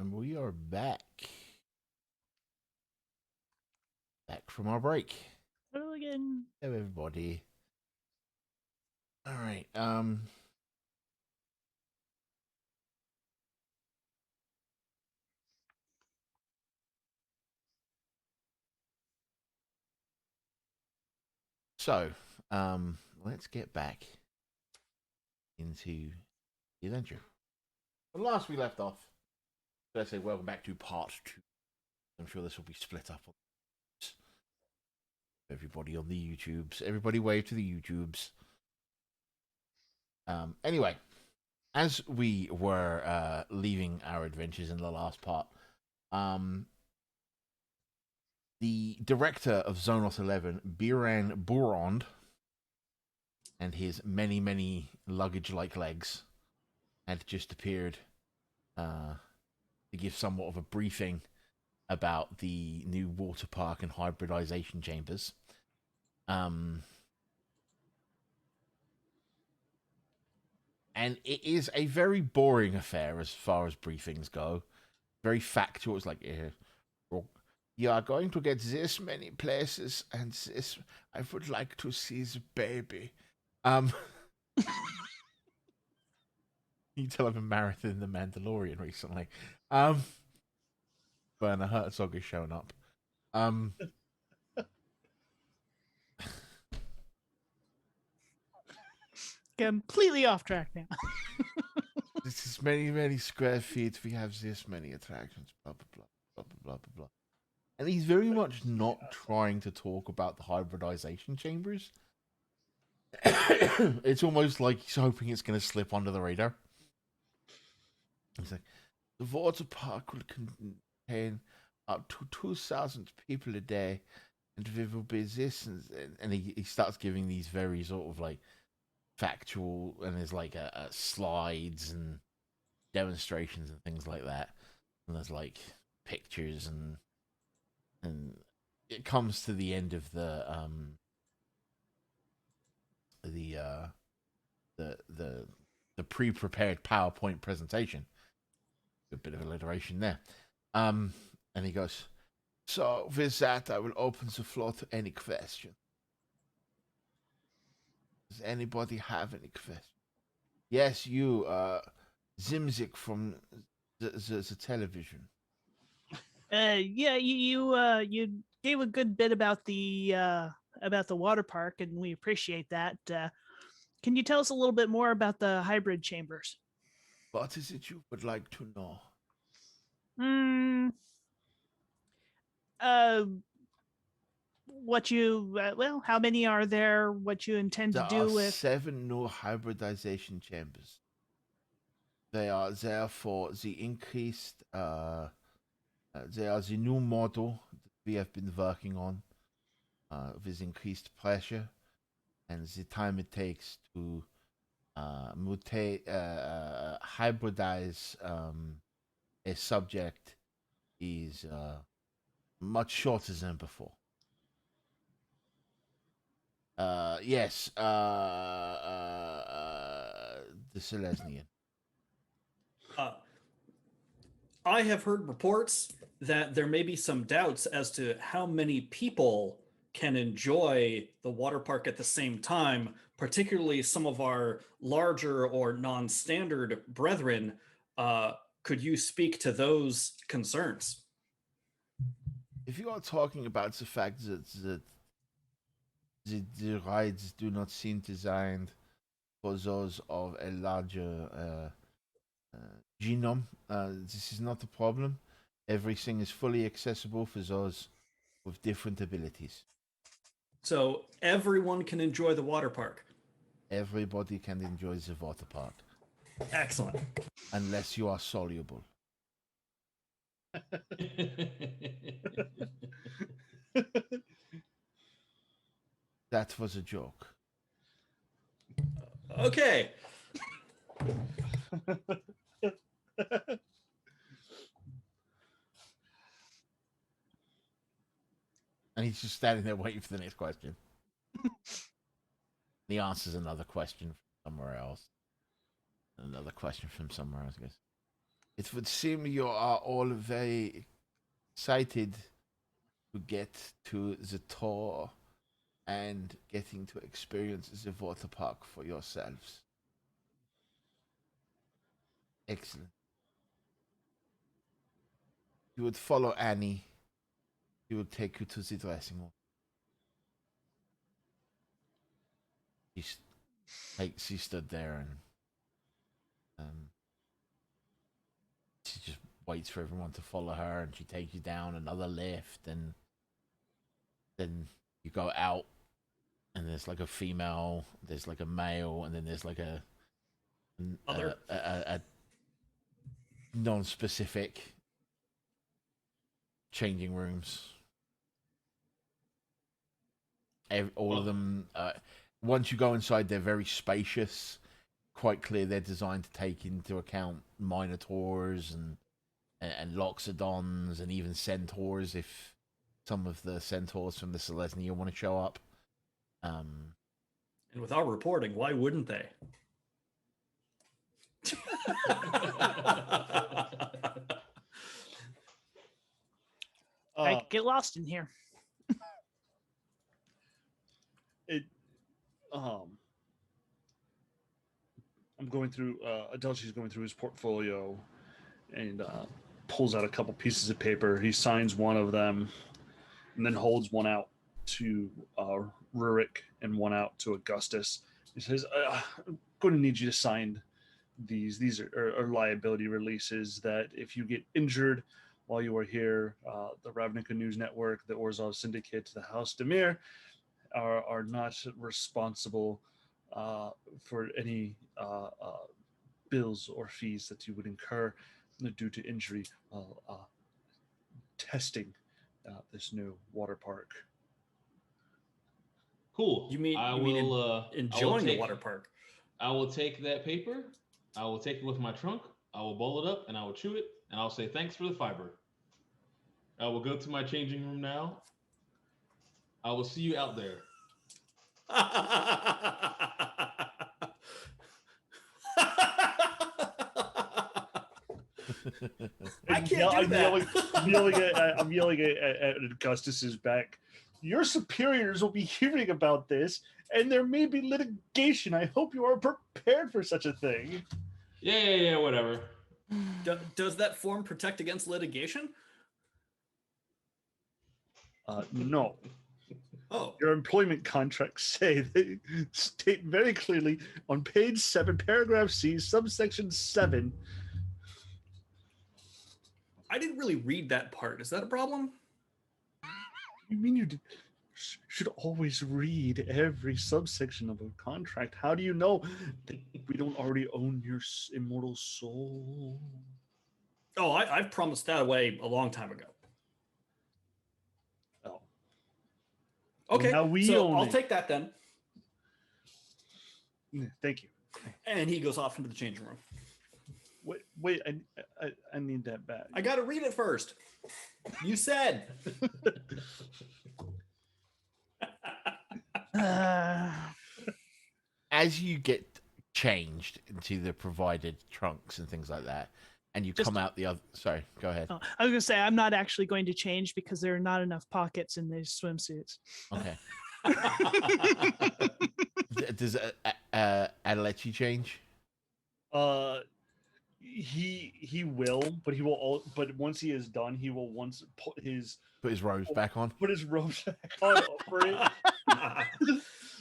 And we are back. Back from our break. Hello again. Hello, everybody. All right. So, let's get back into the adventure. Well, last we left off, let's say welcome back to part 2. I'm sure this will be split up on everybody on the YouTubes. Everybody wave to the YouTubes. Anyway, as we were leaving our adventures in the last part, the director of Zonot 11, Biran Burond, and his many luggage-like legs had just appeared to give somewhat of a briefing about the new water park and hybridization chambers. And it is a very boring affair as far as briefings go. Very factual. It's like, you are going to get this many places, and this, I would like to see the baby. You tell I've been marathon The Mandalorian recently. Werner Herzog is showing up. Completely off track now. This is many square feet. We have this many attractions. Blah blah blah blah blah blah blah. And he's very much not trying to talk about the hybridization chambers. It's almost like he's hoping it's going to slip under the radar. He's like, the water park will contain up to 2,000 people a day, and there will be this, and he starts giving these very sort of like factual, and there's like a slides and demonstrations and things like that, and there's like pictures and it comes to the end of the pre-prepared PowerPoint presentation. A bit of alliteration there. And he goes, so with that, I will open the floor to any question. Does anybody have any question? Yes, you, Zimzix from the television. Yeah, you gave a good bit about the water park, and we appreciate that. Can you tell us a little bit more about the hybrid chambers? What is it you would like to know? Uh, how many are there? What you intend There to are do with 7 new hybridization chambers. They are there for the increased. They are the new model that we have been working on with increased pressure and the time it takes to hybridize a subject is much shorter than before. Yes, the Selesnya. I have heard reports that there may be some doubts as to how many people can enjoy the water park at the same time, particularly some of our larger or non-standard brethren. Could you speak to those concerns? If you are talking about the fact that the rides do not seem designed for those of a larger genome, this is not a problem. Everything is fully accessible for those with different abilities. So everyone can enjoy the water park. Everybody can enjoy the water park. Excellent. Unless you are soluble. That was a joke. Okay. And he's just standing there waiting for the next question. He answers another question from somewhere else. Another question from somewhere else, I guess. It would seem you are all very excited to get to the tour and getting to experience the water park for yourselves. Excellent. You would follow Annie. She would take you to the dressing room. She stood there and she just waits for everyone to follow her, and she takes you down another lift, and then you go out, and there's like a female, there's like a male, and then there's like a Other? a non-specific changing rooms. All of them. Once you go inside, they're very spacious. Quite clear they're designed to take into account minotaurs and loxodons and even centaurs if some of the centaurs from the Selesnya want to show up. And with our reporting, why wouldn't they? I get lost in here. I'm going through. Adelchi's going through his portfolio, and pulls out a couple pieces of paper. He signs one of them, and then holds one out to Ruric and one out to Agustus. He says, "I'm going to need you to sign these. These are liability releases that if you get injured while you are here, the Ravnica News Network, the Orzhov Syndicate, the House Dimir are not responsible for any bills or fees that you would incur due to injury while testing this new water park." Cool. You mean enjoying the water park? I will take that paper. I will take it with my trunk. I will bowl it up and I will chew it and I'll say thanks for the fiber. I will go to my changing room now. I will see you out there. I can't do that. I'm yelling at Augustus's back. Your superiors will be hearing about this, and there may be litigation. I hope you are prepared for such a thing. Yeah, whatever. Does that form protect against litigation? No. Oh. Your employment contracts they state very clearly on page 7, paragraph C, subsection 7. I didn't really read that part. Is that a problem? You mean you should always read every subsection of a contract? How do you know that we don't already own your immortal soul? Oh, I've promised that away a long time ago. Oh. Okay, well, now so I'll take that then. Thank you. And he goes off into the changing room. Wait, I need that back. I got to read it first. You said. As you get changed into the provided trunks and things like that, and you come out the other... Sorry, go ahead. Oh, I was going to say, I'm not actually going to change because there are not enough pockets in these swimsuits. Okay. Does Adelchi change? He will, but but once he is done, he will put his robes back on. Put his robes back on over it.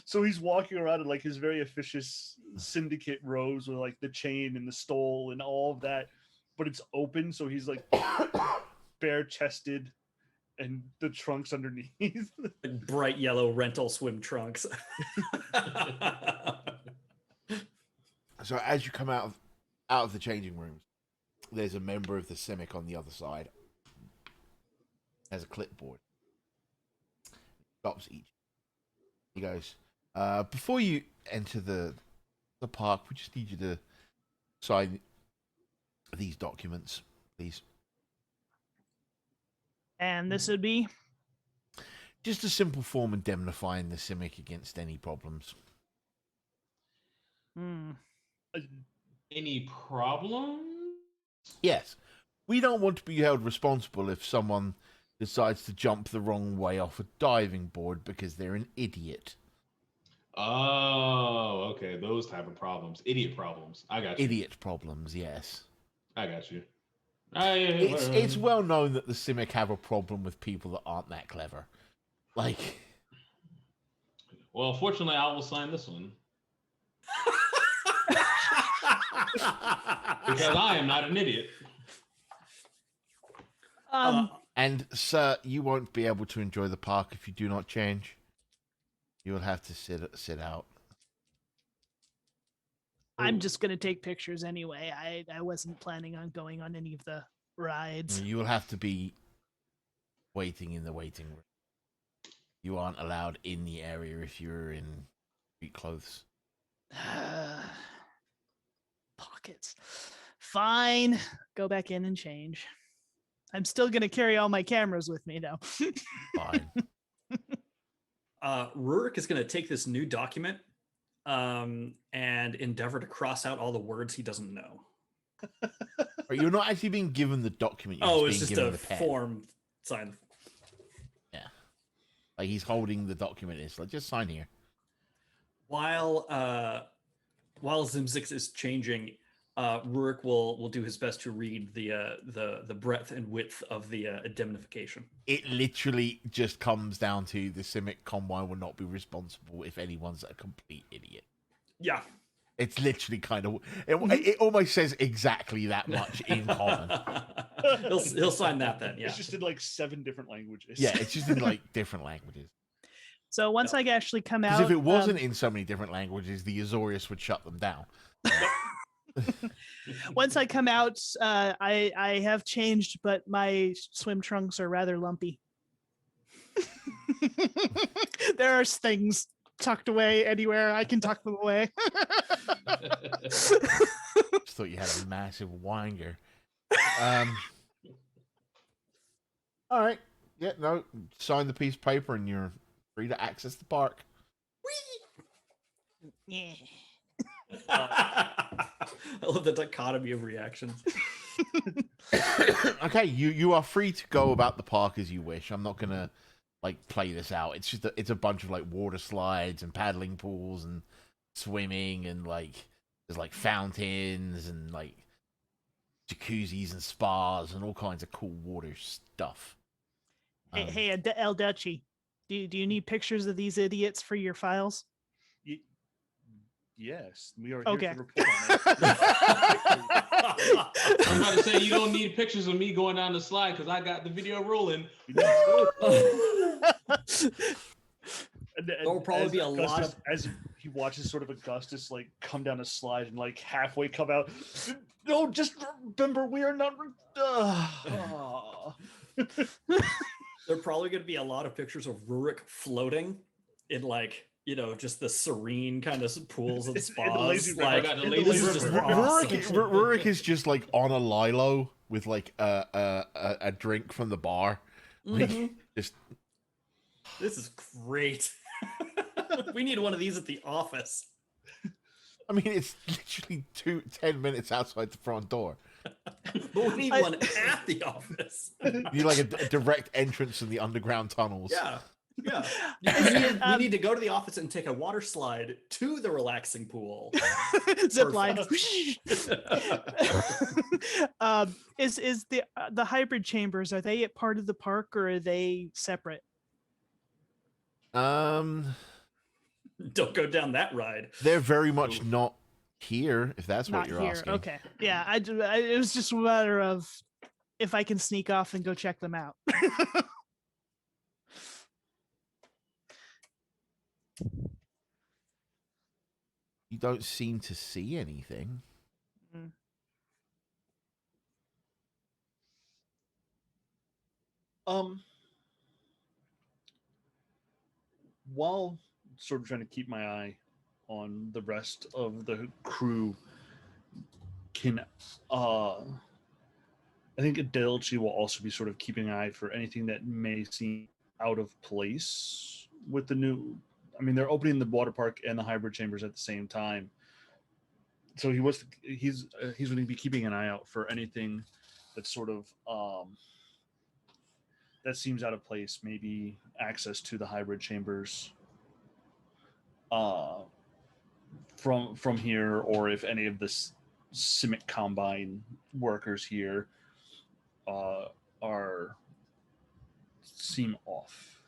So he's walking around in like his very officious syndicate robes with like the chain and the stole and all of that, but it's open, so he's like bare chested and the trunks underneath. Bright yellow rental swim trunks. So as you come out of the changing rooms, there's a member of the Simic on the other side. Has a clipboard. Stops each. He goes, before you enter the park, we just need you to sign these documents, please. And this would be? Just a simple form indemnifying the Simic against any problems. Hmm. Any problem? Yes. We don't want to be held responsible if someone decides to jump the wrong way off a diving board because they're an idiot. Oh, okay. Those type of problems. Idiot problems. I got you. Idiot problems, yes. I got you. It's well known that the Simic have a problem with people that aren't that clever. Like... Well, fortunately, I will sign this one. Because I am not an idiot. And, sir, you won't be able to enjoy the park if you do not change. You will have to sit out. I'm just going to take pictures anyway. I wasn't planning on going on any of the rides. You will have to be waiting in the waiting room. You aren't allowed in the area if you're in street clothes. Pockets. Fine. Go back in and change. I'm still going to carry all my cameras with me, though. Fine. Ruric is going to take this new document and endeavor to cross out all the words he doesn't know. You're not actually being given the document. You're It's just just being a given the pen. form sign. Yeah. Like he's holding the document. It's like, just sign here. While Zimzix is changing, Ruric will do his best to read the breadth and width of the indemnification. It literally just comes down to the Simic Combine will not be responsible if anyone's a complete idiot. Yeah. It's literally kind of... It almost says exactly that much in common. he'll sign that then, yeah. It's just in like 7 different languages. Yeah, it's just in like different languages. So once I actually come out... Because if it wasn't in so many different languages, the Azorius would shut them down. Once I come out, I have changed, but my swim trunks are rather lumpy. There are things tucked away anywhere I can tuck them away. Just thought you had a massive wanger. All right. Yeah, no, sign the piece of paper and you're free to access the park. Yeah. I love the dichotomy of reactions. Okay, you are free to go about the park as you wish. I'm not gonna like play this out. It's just it's a bunch of like water slides and paddling pools and swimming and like there's like fountains and like jacuzzis and spas and all kinds of cool water stuff. Hey, Aldechi, do you need pictures of these idiots for your files? Yes, we are Okay. here to report on it. I'm about to say you don't need pictures of me going down the slide because I got the video rolling. There'll probably be a lot of as he watches sort of Augustus like come down a slide and like halfway come out. No, just remember we are not. There are probably going to be a lot of pictures of Ruric floating in like, you know, just the serene kind of pools and spas. Like, this is just awesome. Ruric is just like on a lilo with like a drink from the bar. Like, just This is great. We need one of these at the office. I mean, it's literally 10 minutes outside the front door. But we need one at the office. You need like a direct entrance in the underground tunnels. Yeah. Yeah. We need to go to the office and take a water slide to the relaxing pool. Zip line. Is the hybrid chambers, are they a part of the park or are they separate? Don't go down that ride. They're very much not here, if that's what Not you're here. asking. Okay. Yeah, it was just a matter of if I can sneak off and go check them out. You don't seem to see anything. While sort of trying to keep my eye on the rest of the crew, I think Adelchi will also be sort of keeping an eye for anything that may seem out of place with the new. I mean, they're opening the water park and the hybrid chambers at the same time. So he's going to be keeping an eye out for anything that's sort of that seems out of place. Maybe access to the hybrid chambers from here, or if any of this Simic Combine workers here seem off.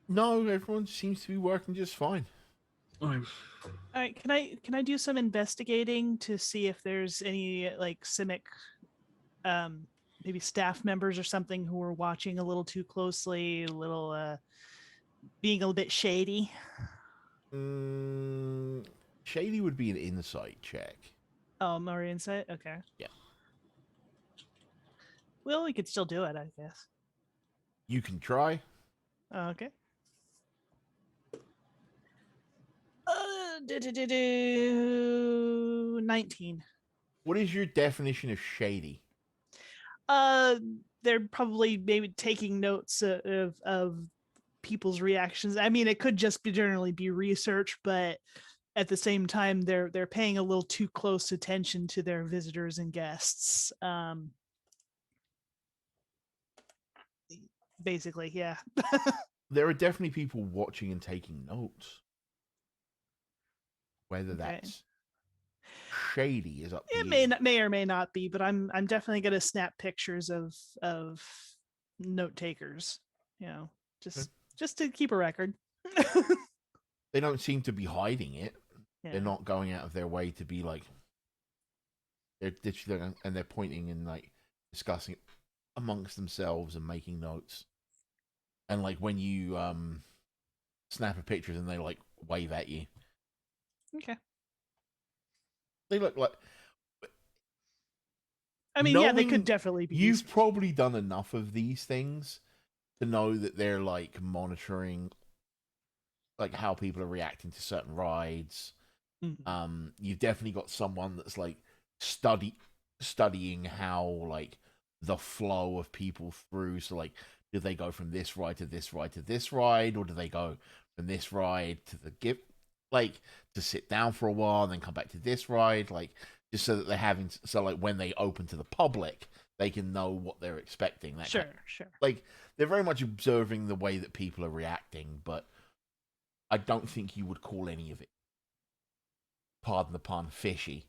No, everyone seems to be working just fine. All right, can I do some investigating to see if there's any like Simic, maybe staff members or something who are watching a little too closely, a little being a little bit shady? Shady would be an insight check. Oh, more insight. Okay. Yeah. Well, we could still do it, I guess. You can try. Okay. 19. What is your definition of shady? They're probably maybe taking notes of people's reactions. I mean, it could just be generally be research, but at the same time, they're paying a little too close attention to their visitors and guests. Basically, yeah. There are definitely people watching and taking notes. Whether Okay. that's shady is up to It you. may or may not be, but I'm definitely gonna snap pictures of note takers. You know, just to keep a record. They don't seem to be hiding it. Yeah. They're not going out of their way to be like they're pointing and like discussing it amongst themselves and making notes. And like when you snap a picture and they like wave at you. Okay. They look like I mean, yeah, they knowing could definitely be. You've probably done enough of these things to know that they're like monitoring like how people are reacting to certain rides. Mhm. You've definitely got someone that's like studying how like the flow of people through. So like, do they go from this ride to this ride to this ride, or do they go from this ride to the gift, like to sit down for a while and then come back to this ride, like just so that they're having so like when they open to the public, they can know what they're expecting. That Sure, sure. like they're very much observing the way that people are reacting, but I don't think you would call any of it, pardon the pun, fishy.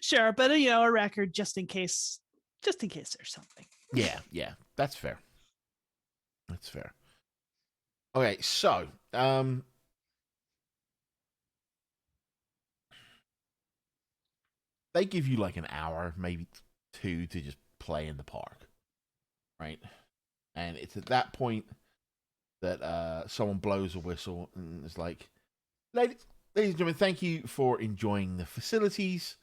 Sure, but a record just in case there's something. Yeah, that's fair. That's fair. Okay, so they give you like an hour, maybe two, to just play in the park, right? And it's at that point that someone blows a whistle and it's like, ladies and gentlemen, thank you for enjoying the facilities.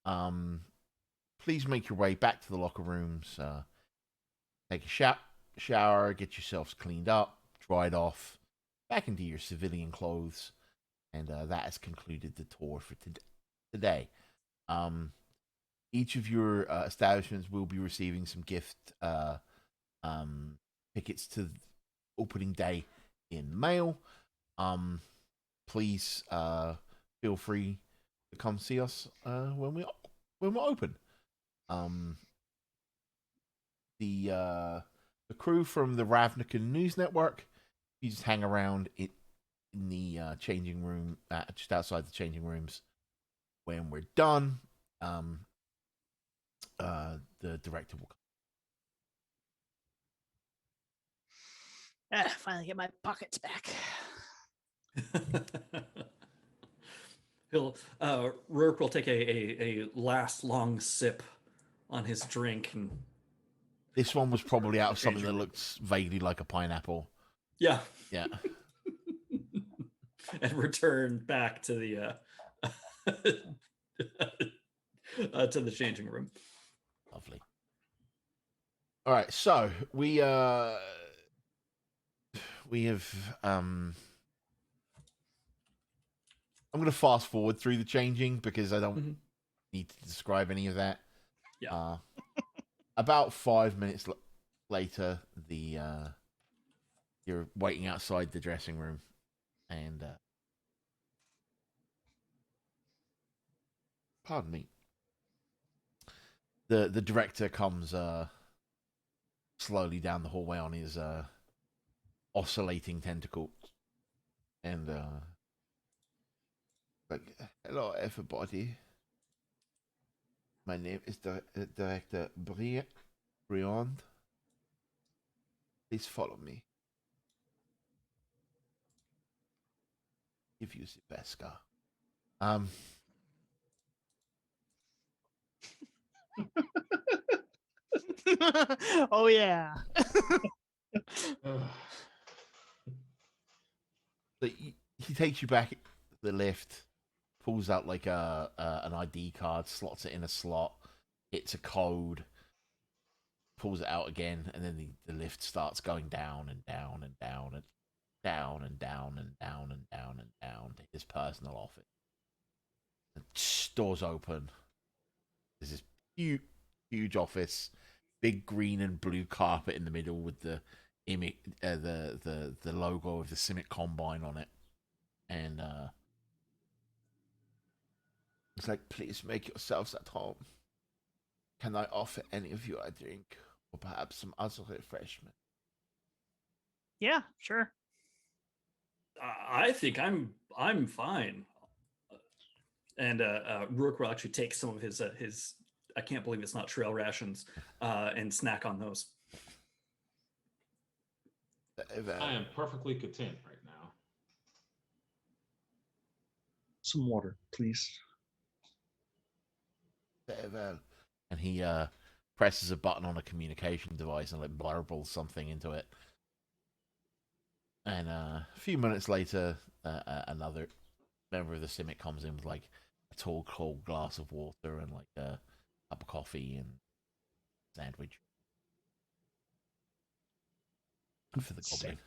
Please make your way back to the locker rooms. Take a shower, get yourselves cleaned up, dried off, back into your civilian clothes, and that has concluded the tour for today. Each of your establishments will be receiving some gift tickets to opening day in mail. Please feel free to come see us when we're open. The crew from the Ravnica News Network, you just hang around in the changing room, just outside the changing rooms. When we're done, the director will come. Finally get my pockets back. Ruric will take a last long sip on his drink, and This one was probably out of something that looks vaguely like a pineapple. yeah, and return back to the to the changing room. Lovely. All right, so we have I'm going to fast forward through the changing because I don't need to describe any of that. Yeah. About 5 minutes later, you're waiting outside the dressing room, And pardon me. The director comes slowly down the hallway on his oscillating tentacle, and like, hello everybody. My name is Director Briand. Please follow me. Give you the Vesca. Oh yeah. Ugh. So he takes you back the lift, pulls out like an ID card, slots it in a slot, hits a code, pulls it out again, and then the lift starts going down and down and down and down and down and down and down and down to his personal office. The doors open. There's this huge office, big green and blue carpet in the middle with the image, the logo of the Simic Combine on it, and it's like, please make yourselves at home. Can I offer any of you a drink, or perhaps some other refreshment? Yeah, sure. I think I'm fine. And Ruric will actually take some of his I can't believe it's not trail rations and snack on those. I am perfectly content right now. Some water, please. Very well. And he presses a button on a communication device and like blurbles something into it. And a few minutes later, another member of the Simic comes in with like a tall, cold glass of water and like a cup of coffee and sandwich for the Goblin.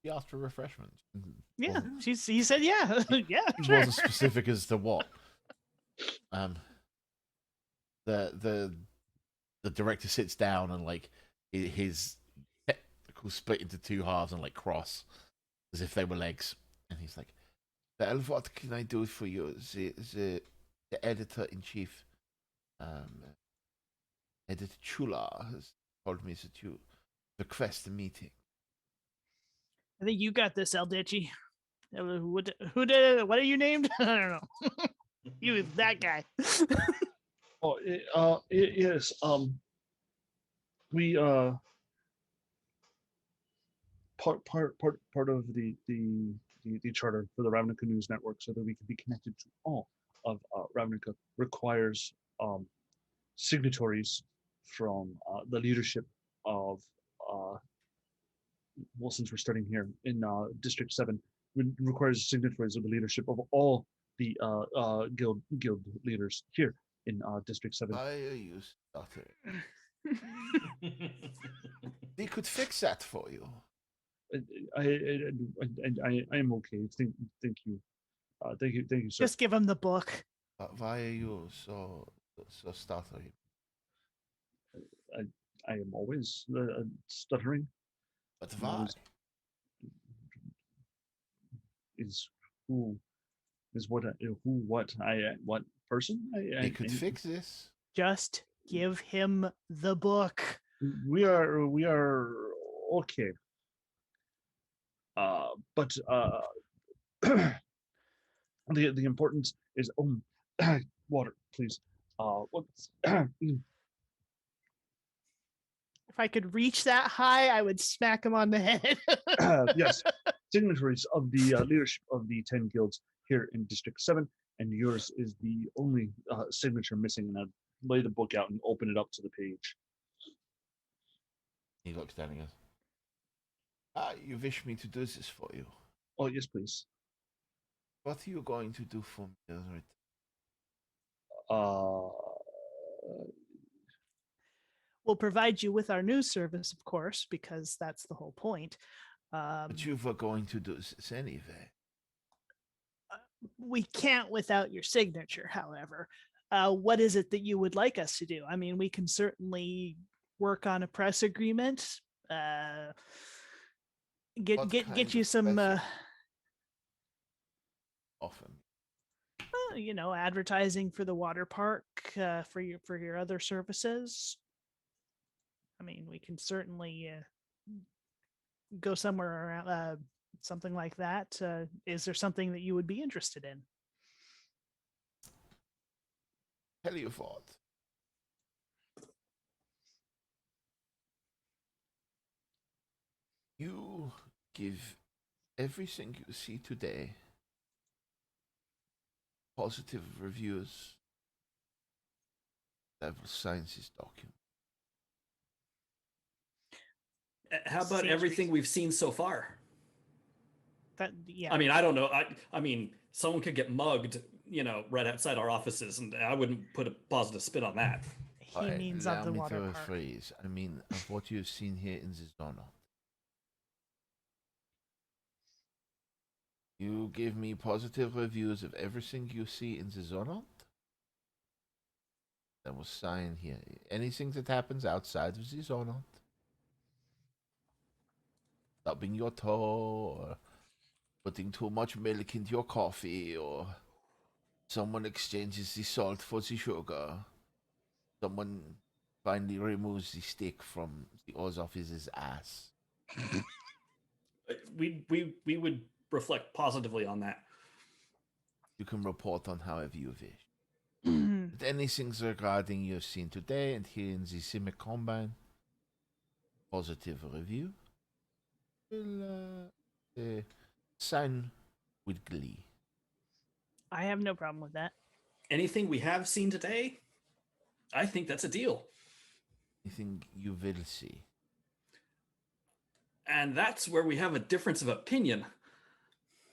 He asked for refreshments. Yeah, Wasn't- he said yeah. Yeah, He sure. wasn't specific as to what. The director sits down and like his tentacles split into two halves and like cross as if they were legs, and he's like, "Well, what can I do for you?" The editor in chief, Editor Chula, has told me that you request a meeting. I think you got this, Aldechi. Who did it? What are you named? I don't know. You that guy. Oh, yes. We part of the charter for the Ravnica News Network, so that we can be connected to all of Ravnica, requires signatories from the leadership of well, since we're starting here in District 7, it requires signatories of the leadership of all the guild leaders here in District 7. Why are you stuttering? We could fix that for you. I am okay. Thank you. Thank you, sir. Just give him the book. Why are you so stuttering? I am always stuttering. But I'm why? always- Is who is what what person? We could fix this. Just give him the book. We are okay. But the importance is water, please. What's If I could reach that high, I would smack him on the head. yes, signatories of the leadership of the 10 guilds here in District 7, and yours is the only signature missing. And I'd lay the book out and open it up to the page. He looks down and goes, you wish me to do this for you. Oh, yes, please. What are you going to do for me? We'll provide you with our news service, of course, because that's the whole point. But you were going to do this anyway. We can't without your signature, however. What is it that you would like us to do? I mean, we can certainly work on a press agreement. Get you some advertising for the water park, for your other services. I mean, we can certainly go somewhere around, something like that. Is there something that you would be interested in? Tell you what. You give everything you see today positive reviews. That will sign this document. How about Seems everything reasonable. we've seen so far? Yeah. I mean, I don't know. I mean, someone could get mugged, right outside our offices, and I wouldn't put a positive spin on that. He means allow of the me water to park. rephrase. I mean, of what you've seen here in the Zonot. You give me positive reviews of everything you see in the Zonot. That will sign here. Anything that happens outside of the Zonot. Stubbing your toe, or putting too much milk into your coffee, or someone exchanges the salt for the sugar. Someone finally removes the stick from the Orzhov's ass. We would reflect positively on that. You can report on however you wish. But anything regarding you've seen today and here in the Simic Combine, positive review, will sign with glee. I have no problem with that. Anything we have seen today, I think that's a deal. Anything you will see. And that's where we have a difference of opinion.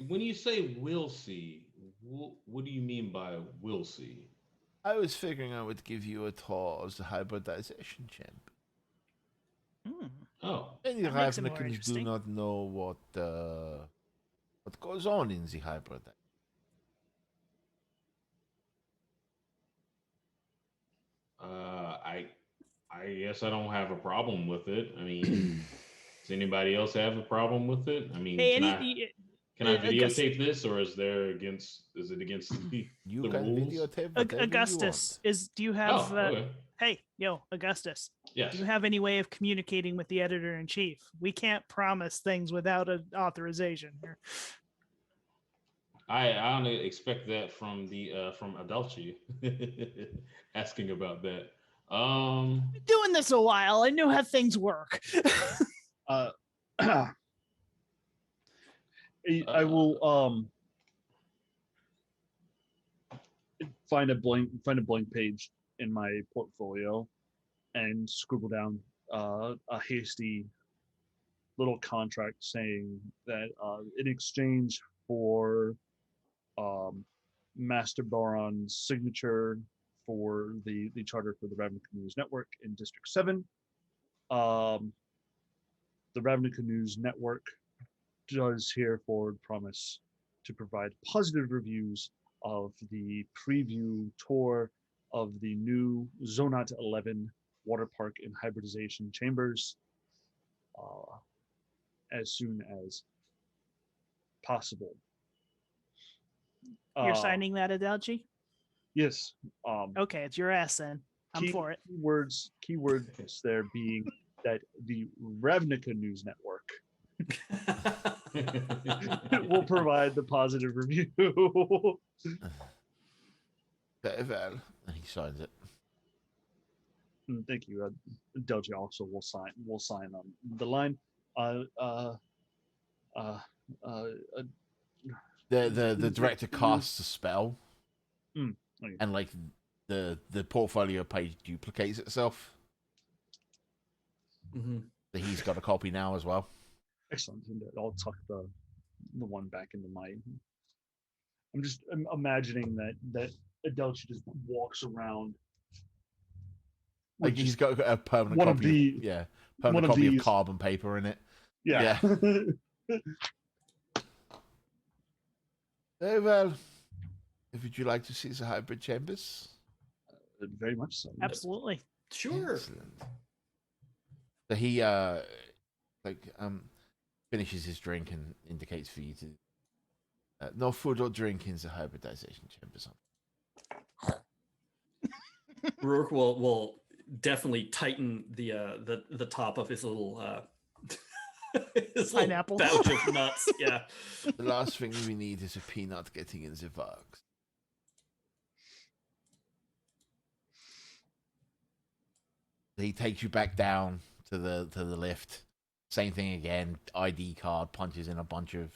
When you say "will see," what do you mean by "will see"? I was figuring I would give you a tour of the hybridization chamber. Oh, Many That makes it more Ravnicans do interesting. not know what goes on in the hybrid. I guess I don't have a problem with it. I mean, does anybody else have a problem with it? I mean, Hey, can I Augustus, videotape this, or is it against You the can rules? videotape whatever Augustus, do you have? Oh, okay. Hey, Augustus, Yes. do you have any way of communicating with the editor in chief? We can't promise things without an authorization here. I only expect that from Adelchi asking about that. Been doing this a while. I know how things work. Uh, I will find a blank page in my portfolio and scribble down a hasty little contract saying that in exchange for Master Baron's signature for the charter for the Ravnica News Network in District 7, the Ravnica News Network does herefore promise to provide positive reviews of the preview tour of the new Zonot 11 water park and hybridization chambers as soon as possible. You're signing that, Adelchi? Yes. Okay, it's your ass then. I'm for it. Keywords there being that the Ravnica News Network will provide the positive review. Very well. And he signs it. Thank you. Adelchi also will sign on the line. The director casts a spell, Okay. and like the portfolio page duplicates itself. Mm-hmm. So he's got a copy now as well. Excellent. And I'll tuck the one back into my. I'm just imagining that Adelchi just walks around. Like he's got a permanent one of copy. the- Permanent one of copy of these- carbon paper in it. Yeah. Very well. Would you like to see the hybrid chambers? Very much so. Absolutely. Sure. Excellent. So he finishes his drink and indicates for you to no food or drink in the hybridization chambers. Ruric will definitely tighten the top of his little his little Pineapple. pouch of nuts. Yeah. The last thing we need is a peanut getting in the box. He takes you back down to the lift. Same thing again. ID card punches in a bunch of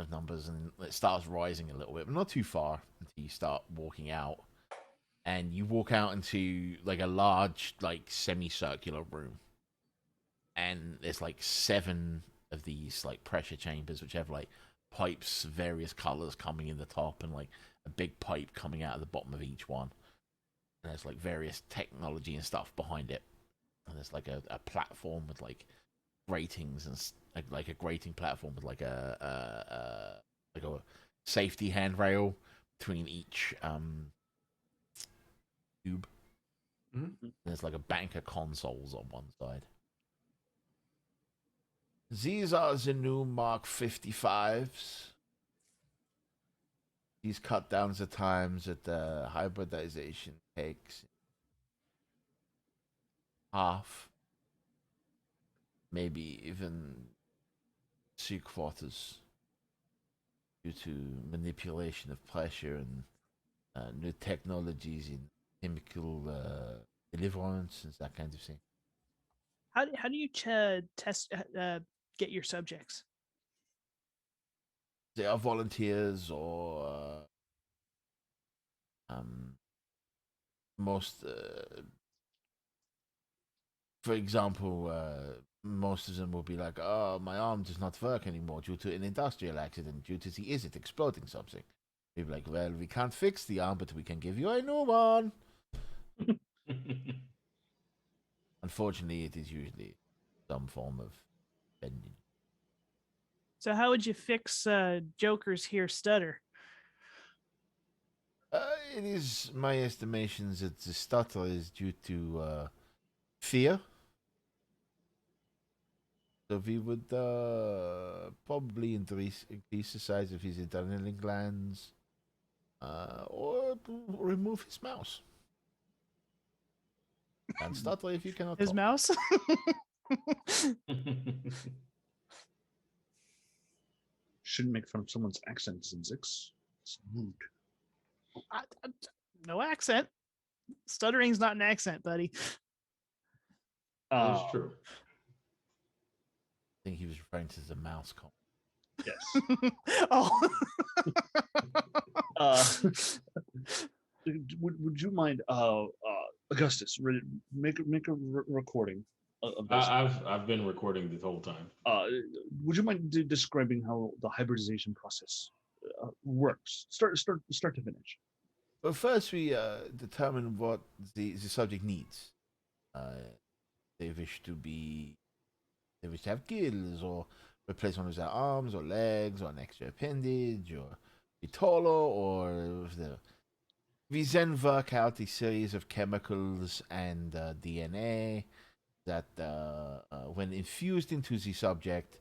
numbers, and it starts rising a little bit, but not too far until you start walking out. And you walk out into like a large, like semicircular room, and there's like 7 of these like pressure chambers, which have like pipes, various colors coming in the top, and like a big pipe coming out of the bottom of each one. And there's like various technology and stuff behind it. And there's like a platform with like gratings and like a grating platform with like a safety handrail between each tube. Mm-hmm. There's like a bank of consoles on one side. These are the new Mark 55s. These cut down the times that the hybridization takes half, maybe even 3/4, due to manipulation of pressure and new technologies in chemical deliverance and that kind of thing. How do you test get your subjects? They are volunteers or most, for example, most of them will be like, "Oh, my arm does not work anymore due to an industrial accident, due to the Izzet exploding something." They'll be like, "Well, we can't fix the arm, but we can give you a new one." Unfortunately, it is usually some form of bending. So how would you fix Joker's here stutter? It is my estimations that the stutter is due to fear. So we would probably increase the size of his adrenaline glands, or remove his mouse. And stutter if you cannot His talk. mouse? Shouldn't make fun of someone's accent, Zimzix. It's rude. No accent. Stuttering's not an accent, buddy. That is true. I think he was referring to the mouse comp. Yes. Oh. Would you mind, Augustus, make a recording of this? I've been recording this whole time. Would you mind describing how the hybridization process works, start to finish? Well, first we determine what the subject needs. They wish to have gills, or replace one of their arms or legs, or an extra appendage, or be taller, or we then work out a series of chemicals and DNA that, when infused into the subject,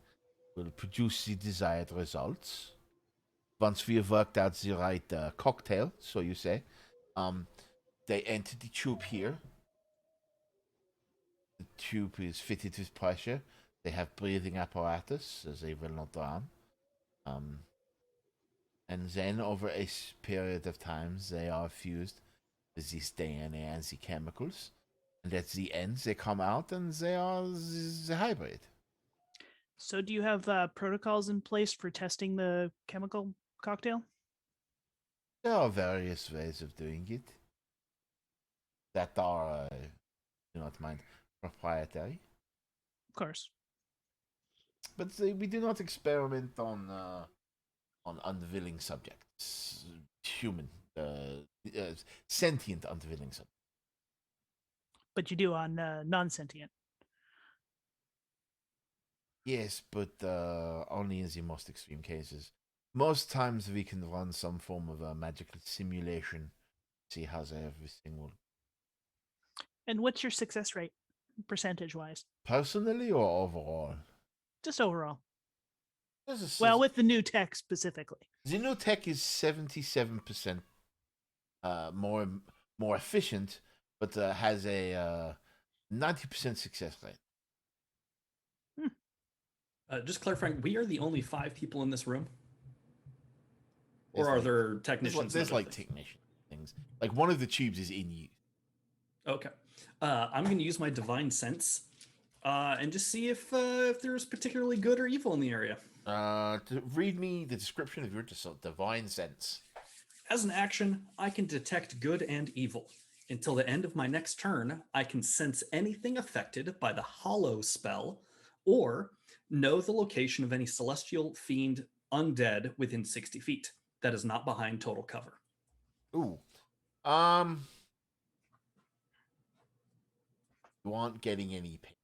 will produce the desired results. Once we have worked out the right cocktail, so you say, they enter the tube here. The tube is fitted with pressure. They have breathing apparatus, as they will not drown. And then, over a period of time, they are fused with this DNA and the chemicals. And at the end, they come out and they are the hybrid. So do you have protocols in place for testing the chemical cocktail? There are various ways of doing it that are, do not mind, proprietary. Of course. But we do not experiment on unwilling subjects, human, sentient unwilling subjects. But you do on non-sentient. Yes, but only in the most extreme cases. Most times we can run some form of a magical simulation, see how everything will. And what's your success rate, percentage-wise? Personally or overall? Just overall. Well, Well, with the new tech specifically. the new tech is 77% more more efficient, but has a 90% success rate. Just clarifying, we are the only 5 people in this room? Or There's are like- there technicians? There's and other like things? technician things. Like one of the tubes is in use. Okay. I'm going to use my divine sense and just see if there's particularly good or evil in the area. Read me the description of your divine sense. As an action, I can detect good and evil. Until the end of my next turn, I can sense anything affected by the Hollow spell or know the location of any celestial, fiend, undead within 60 feet that is not behind total cover. Ooh. You aren't getting any pain.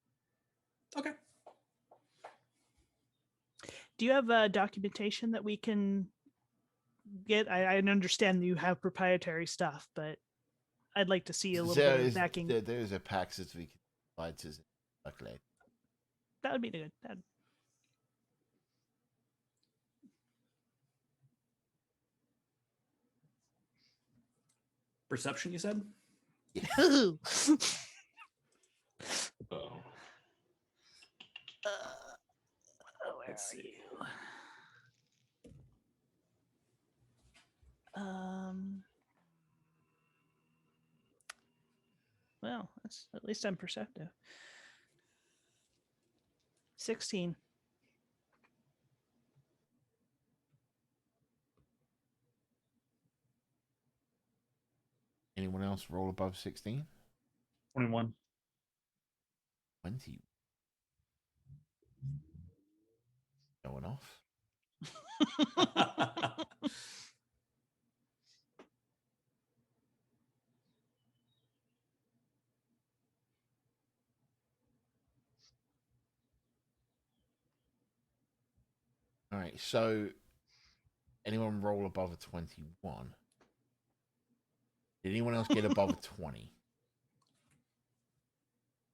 Okay. Do you have documentation that we can get? I understand that you have proprietary stuff, but I'd like to see a little bit of backing. There is a pack that we can provide to Conclave. That would be good. That'd... Perception, you said? Ooh. Oh. Where Let's are see. you? Well, that's at least I'm perceptive. 16. Anyone else roll above 16? 21. 20. Going off. All right, so anyone roll above a 21? Did anyone else get above a 20?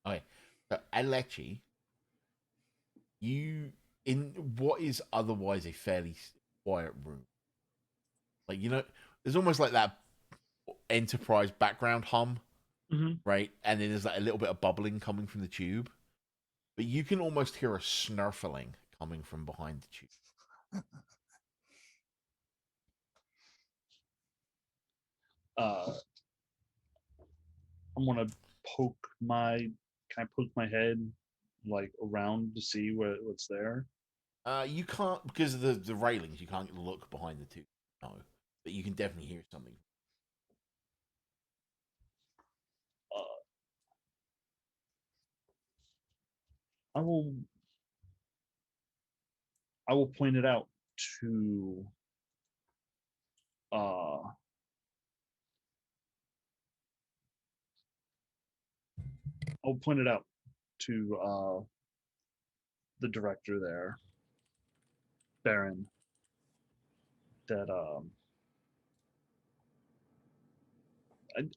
Okay, so Adelchi, you in what is otherwise a fairly quiet room, like there's almost like that Enterprise background hum, right? And then there's like a little bit of bubbling coming from the tube, but you can almost hear a snurfling coming from behind the tube. I'm gonna Can I poke my head like around to see what's there? You can't, because of the railings, you can't look behind the tube. No, but you can definitely hear something. I will point it out to I'll point it out to the director there, Baron, that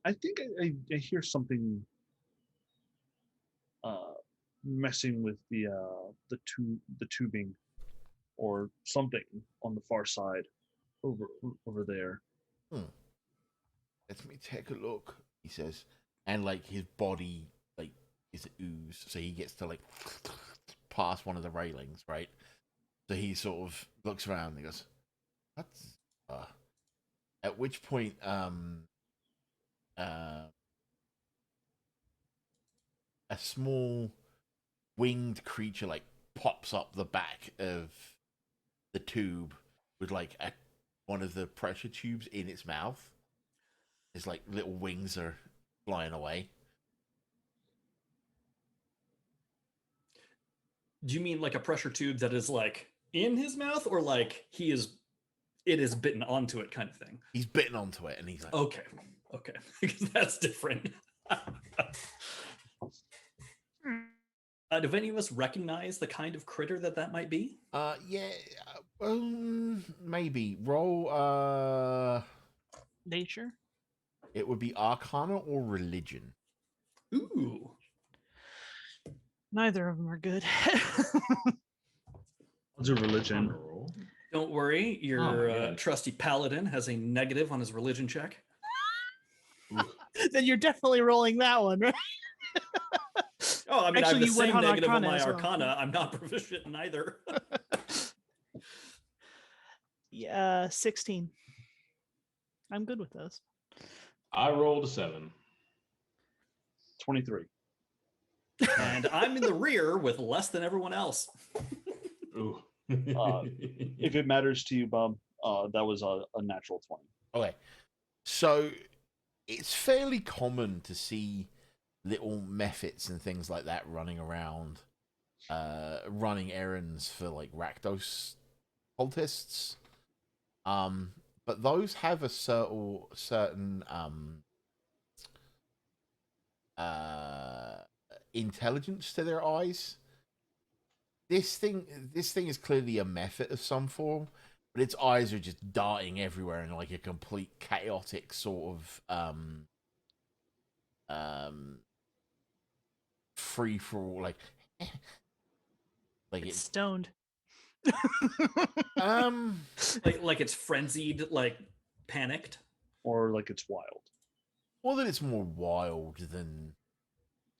I think I hear something messing with the tubing or something on the far side over there. Let me take a look, he says, and like his body like is ooze, so he gets to like pass one of the railings, right? So he sort of looks around and he goes, "That's." At which point, a small winged creature like pops up the back of the tube with like one of the pressure tubes in its mouth. His like little wings are flying away. Do you mean like a pressure tube that is like in his mouth, or like it is bitten onto it kind of thing? He's bitten onto it and he's like, Okay, because that's different. Do any of us recognize the kind of critter that might be? Yeah, maybe roll. Nature? It would be Arcana or Religion. Ooh. Neither of them are good. I'll do religion. Roll. Don't worry, your God. trusty paladin has a negative on his religion check. then you're definitely rolling that one, right? Oh, I mean, I have Actually, the you went same on negative on Arcana my as well. Arcana. I'm not proficient in either. Yeah, 16. I'm good with those. I rolled a 7. 23. And I'm in the rear with less than everyone else. Ooh. If it matters to you, Bob, that was a natural 20. Okay. So it's fairly common to see little mephits and things like that running around, running errands for like Rakdos cultists. But those have a certain intelligence to their eyes. This thing is clearly a mephit of some form, but its eyes are just darting everywhere in like a complete chaotic sort of free for all, like It's it's stoned. Like it's frenzied, like panicked. Or like it's wild. more that it's more wild than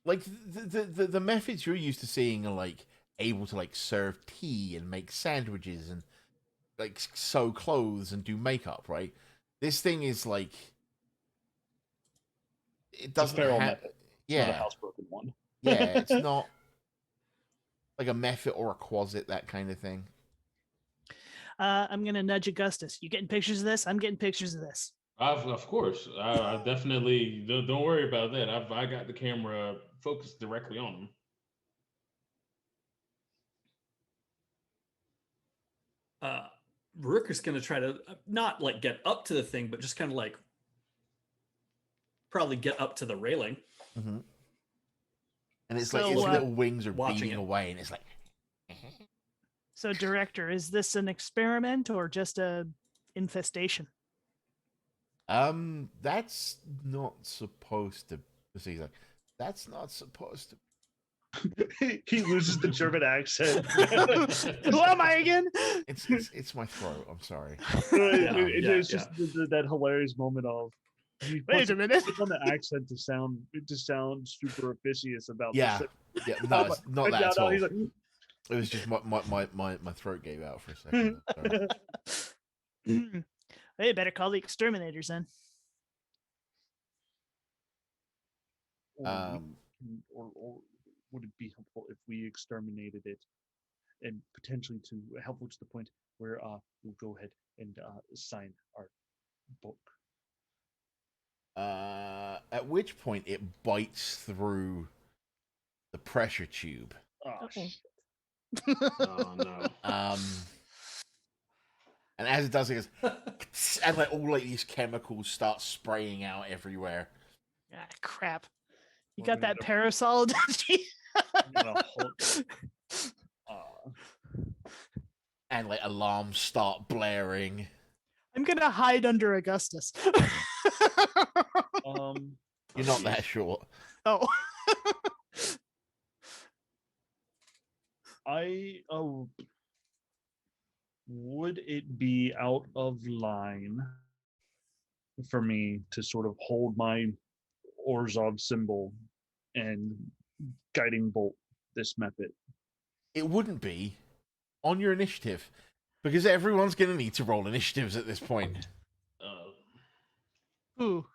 like the methods you're used to seeing are like able to like serve tea and make sandwiches and like sew clothes and do makeup, right? This thing is like it It's a doesn't feral have, method. It's not a yeah, housebroken one. yeah, it's not like a method or a quasit, that kind of thing. I'm gonna nudge Augustus. You getting pictures of this? I'm getting pictures of this. Of course, I definitely don't worry about that. I got the camera focused directly on him. Ruric is going to try to not like get up to the thing, but just kind of like probably get up to the railing. Mm-hmm. And it's So, like its little wings are watching beating it. away, and it's like. So, director, is this an experiment or just a infestation? That's not supposed to. He's like, that's not supposed to. He loses the German accent. Who am I again? It's my throat. I'm sorry. It's just that hilarious moment of Wait a minute. It's on the accent to sound super officious about Yeah, this. yeah. No, it's not that at all. He's like, It was just my throat gave out for a second. Sorry. Hey, better call the exterminators then. or would it be helpful if we exterminated it, and potentially helpful to the point where we'll go ahead and sign our book. At which point it bites through the pressure tube. Oh, Okay. Oh no. And as it does, it goes, and like all like these chemicals start spraying out everywhere. Ah, crap. You We're got gonna that get parasol, don't you? And like alarms start blaring. I'm gonna hide under Augustus. You're not that short. Oh. Would it be out of line for me to sort of hold my Orzhov symbol and guiding bolt this method? It wouldn't be on your initiative because everyone's going to need to roll initiatives at this point. Ooh.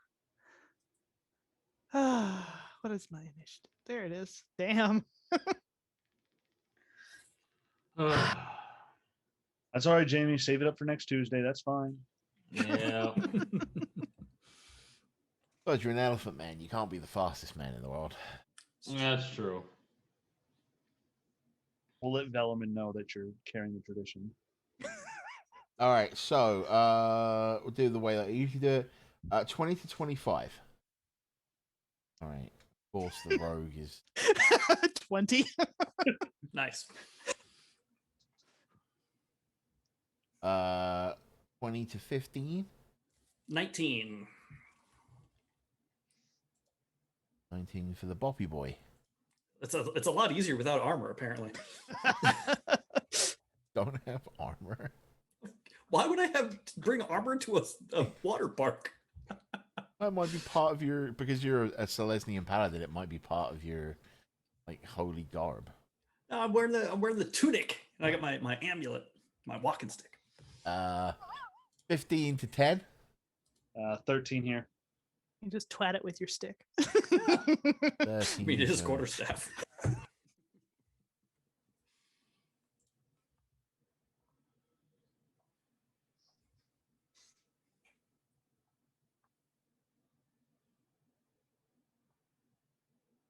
What is my initiative? There it is. Damn. That's all right, Jamie. Save it up for next Tuesday. That's fine. Yeah. But you're an elephant man. You can't be the fastest man in the world. That's true. We'll let Velaman know that you're carrying the tradition. All right, so we'll do the way that I usually do it. 20 to 25. All right. Of course, the rogue is 20. Nice. 20 to 15. 19. 19 for the boppy boy. It's a lot easier without armor, apparently. Don't have armor. Why would I bring armor to a water park? That might be part of your, because you're a Selesnya Paladin. It might be part of your like holy garb. No, I'm wearing the tunic, and I got my amulet, my walking stick. 15 to 10. 13 here. You just twat it with your stick. 13 Me to his so- quarterstaff.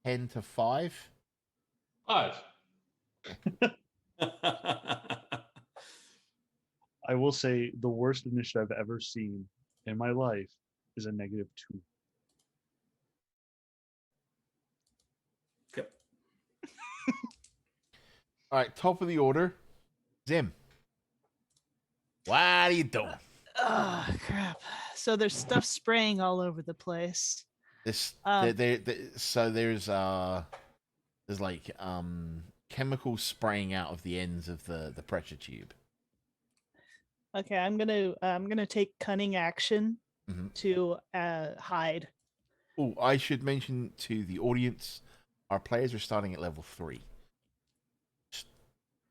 10 to 5. 5. I will say the worst initiative I've ever seen in my life is a -2. Yep. All right, top of the order, Zim. What are you doing? Oh crap! So there's stuff spraying all over the place. This Um, so there's like chemicals spraying out of the ends of the pressure tube. Okay, I'm gonna take cunning action Mhm. to hide. Oh, I should mention to the audience, our players are starting at level 3. Just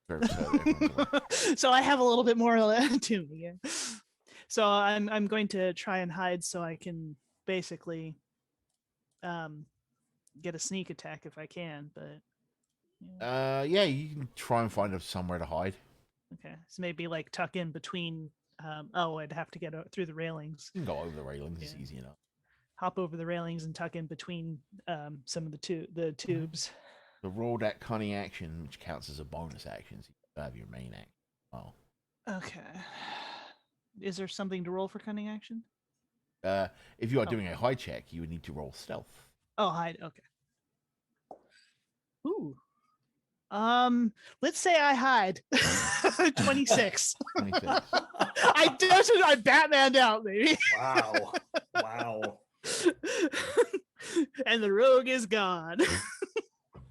so everyone's aware. So I have a little bit more to me. Yeah. So I'm going to try and hide so I can basically get a sneak attack if I can. But Yeah, you can try and find somewhere to hide. okay, so maybe like tuck in between. Oh, I'd have to get through the railings. You can go over the railings; it's Yeah. easy enough. Hop over the railings and tuck in between some of the tubes. So roll that cunning action, which counts as a bonus action. So you have your main action. Oh, Okay. Is there something to roll for cunning action? if you are Oh. doing a high check, you would need to roll stealth. Oh, hide. Okay. Ooh. Let's say I hide. 26. 26. I Batmaned out, baby. Wow. Wow. And the rogue is gone.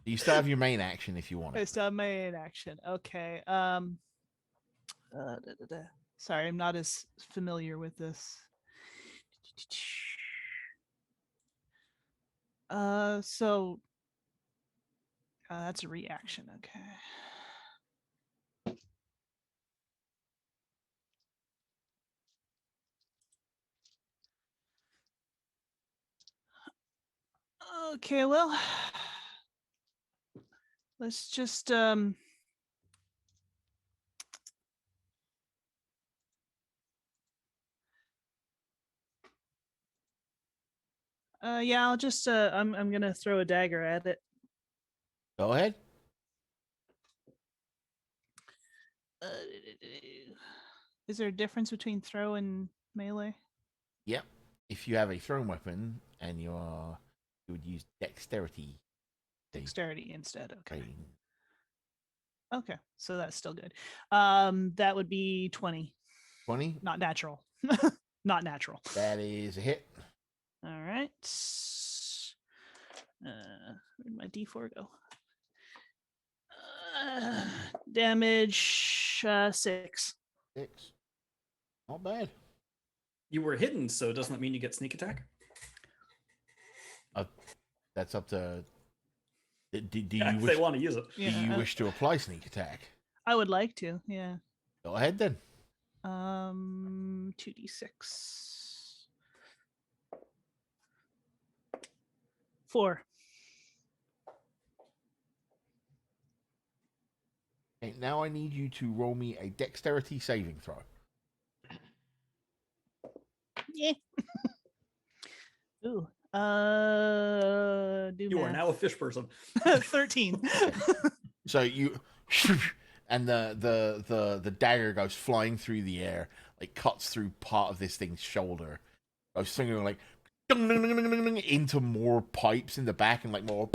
You still have your main action if you want I it. still have my in action. Okay. Sorry, I'm not as familiar with this. So that's a reaction. Okay. Okay, well, let's just yeah, I'll just I'm gonna throw a dagger at it. Go ahead. Uh, is there a difference between throw and melee? Yep. If you have a thrown weapon and you would use dexterity. Dexterity instead. Okay. rating. Okay, so that's still good. That would be 20. 20. Not natural. Not natural. That is a hit. All right. Where'd my D4 go? Damage 6. 6. Not bad. You were hidden, so doesn't that mean you get sneak attack? That's up to. Do Yeah, you if wish, they want to use it. do you wish to apply sneak attack? I would like to. Yeah. Go ahead then. 2d6. 4. Okay, now I need you to roll me a dexterity saving throw. Yeah. Ooh. Do You are math. now a fish person. 13. So you, and the dagger goes flying through the air, like cuts through part of this thing's shoulder, goes swinging like into more pipes in the back, and like more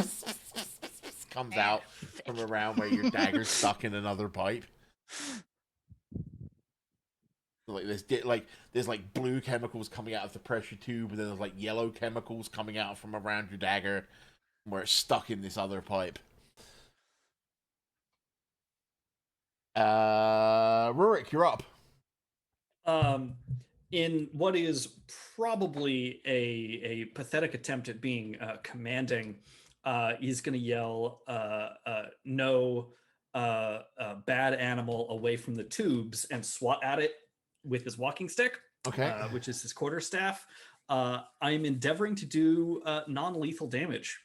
comes out from around where your dagger's stuck in another pipe. Like there's like blue chemicals coming out of the pressure tube, and then there's like yellow chemicals coming out from around your dagger, where it's stuck in this other pipe. Ruric, you're up. in what is probably a pathetic attempt at being commanding, he's going to yell, no bad animal away from the tubes, and swat at it with his walking stick, Okay. which is his quarterstaff. I'm endeavoring to do non-lethal damage.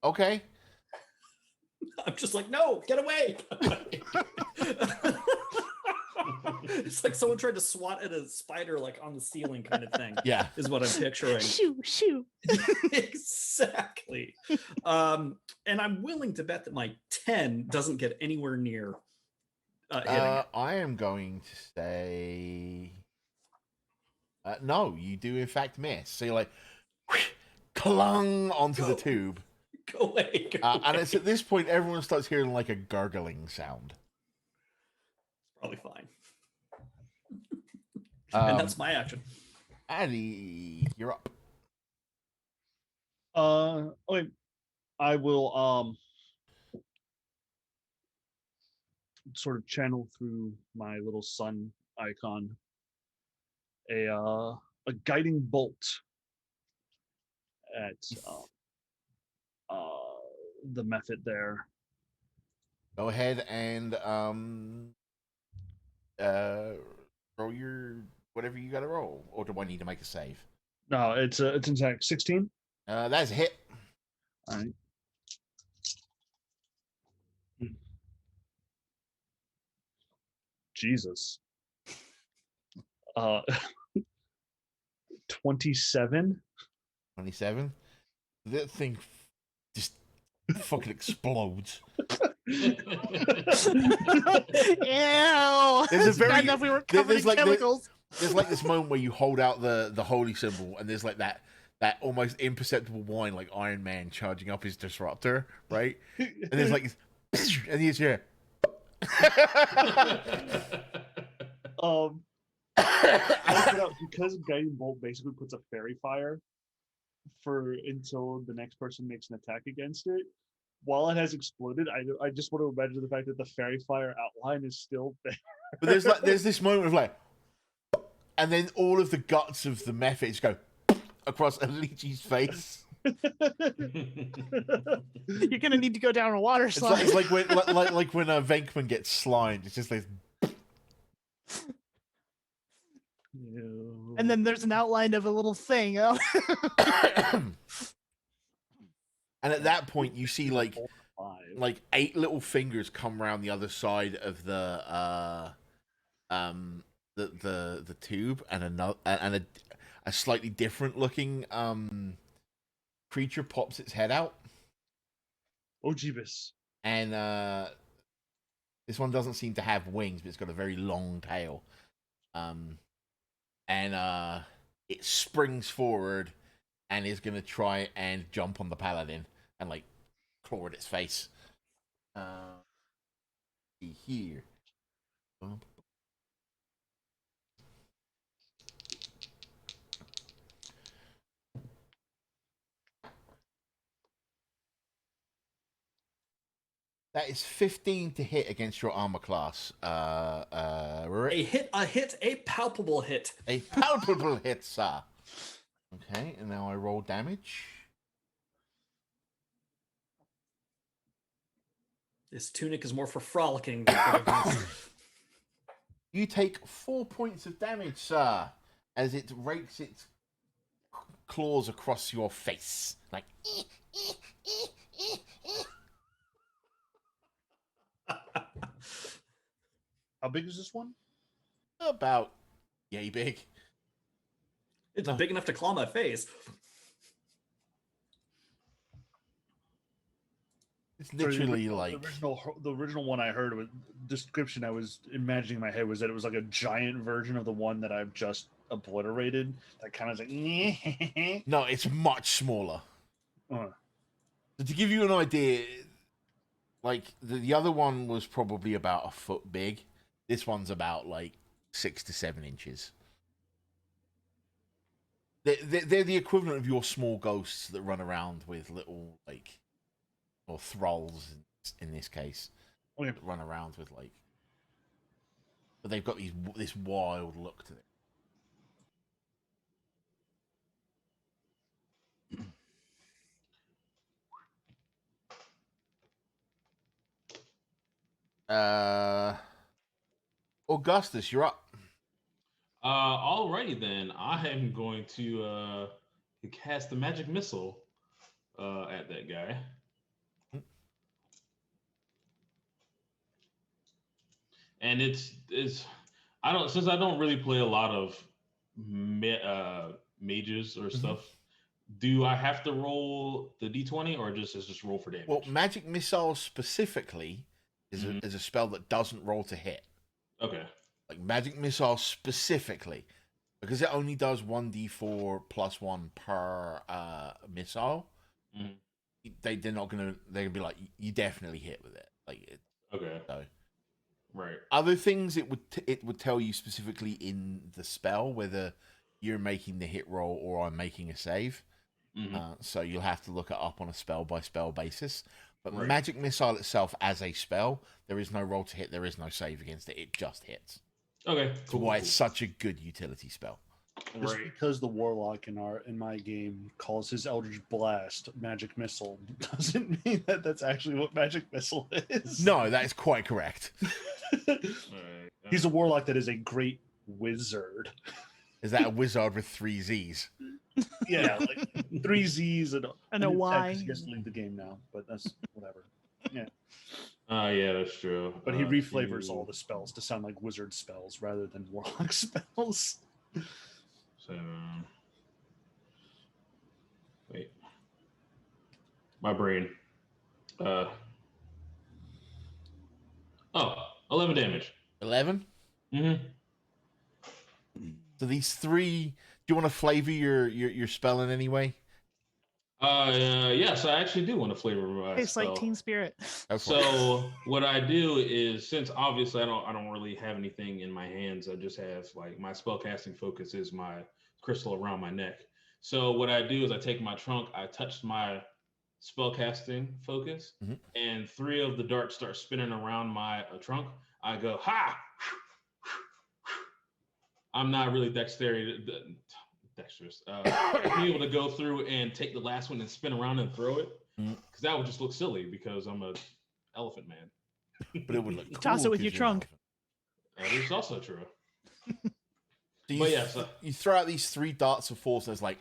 Okay. I'm just like, no, get away. It's like someone tried to swat at a spider like on the ceiling kind of thing. Yeah. Is what I'm picturing. Shoo, shoo. Exactly. And I'm willing to bet that my 10 doesn't get anywhere near hitting it. I am going to say no. You do in fact miss. So you're like clung onto the tube, Go away. Go and away. it's at this point everyone starts hearing like a gurgling sound. Probably fine. And that's my action. Addy, you're up. Okay. I will sort of channel through my little sun icon a guiding bolt at the method there. Go ahead and roll your whatever you got to roll, or do I need to make a save? No, it's in fact 16. That's a hit. All right. Jesus. 27. 27. That thing just fucking explodes. Ew. There's a It's very- bad enough we were covered there's in like the- chemicals. There's like this moment where you hold out the holy symbol, and there's like that almost imperceptible whine, like Iron Man charging up his disruptor, right? And there's like, and he's here. I put out, because guiding bolt basically puts a fairy fire for until the next person makes an attack against it. While it has exploded, I just want to imagine the fact that the fairy fire outline is still there. But there's this moment of like, and then all of the guts of the methods go across Adelchi's face. You're gonna need to go down a water slide. It's like when Venkman gets slimed. It's just like, And then there's an outline of a little thing. and at that point you see like 8 little fingers come around the other side of the tube, and a slightly different looking creature pops its head out. Oh, Jeebus. And this one doesn't seem to have wings, but it's got a very long tail. And it springs forward and is going to try and jump on the Paladin and like claw at its face. Here. That is 15 to hit against your armor class. Ruric. A palpable hit. A palpable hit, sir. Okay, and now I roll damage. This tunic is more for frolicking than for defense. You take 4 points of damage, sir, as it rakes its claws across your face. Like, How big is this one? about yay big. It's No. big enough to claw my face. It's Sorry, literally like the original one I heard with description I was imagining in my head was that it was like a giant version of the one that I've just obliterated. That kind of like no, it's much smaller. uh, So to give you an idea, like the other one was probably about a foot big. This one's about like 6 to 7 inches. They're the equivalent of your small ghosts that run around with little like, or thralls in this case, okay. that run around with like, but they've got this wild look to it. Augustus, you're up. Alrighty then. I am going to cast the magic missile at that guy. And it's I don't really play a lot of mages or stuff. Do I have to roll the d20 or just roll for damage? Well, magic missile specifically is a spell that doesn't roll to hit. Okay. Like magic missile specifically, because it only does 1d4 plus 1 per missile. They're gonna be like, you definitely hit with it. Like okay. So. Right. Other things it would tell you specifically in the spell whether you're making the hit roll or I'm making a save. So you'll have to look it up on a spell by spell basis. But magic missile itself as a spell, there is no roll to hit, there is no save against it. It just hits. Okay. That's why it's such a good utility spell. Just because the warlock in my game calls his Eldritch Blast magic missile doesn't mean that that's actually what magic missile is. No, that is quite correct. He's a warlock that is a great wizard. Is that a wizard with 3 Z's? Yeah, like 3 Z's and a Y. He has to leave the game now, but that's whatever. Yeah. Yeah, that's true. But he reflavors all the spells to sound like wizard spells rather than warlock spells. So, wait, my brain. 11 damage. 11? So these 3. Do you want to flavor your spell in any way? Yes, I actually do want to flavor my It's spell. like Teen Spirit. So what I do is, since obviously I don't really have anything in my hands, I just have like my spell casting focus is my crystal around my neck. So what I do is I take my trunk, I touch my spell casting focus, and 3 of the darts start spinning around my trunk. I go, ha! I'm not really dexterous. Be able to go through and take the last one and spin around and throw it, because that would just look silly because I'm a elephant man. But it would look cool. Toss it with your trunk. That is also true. So you throw out these 3 darts of force, and it's like,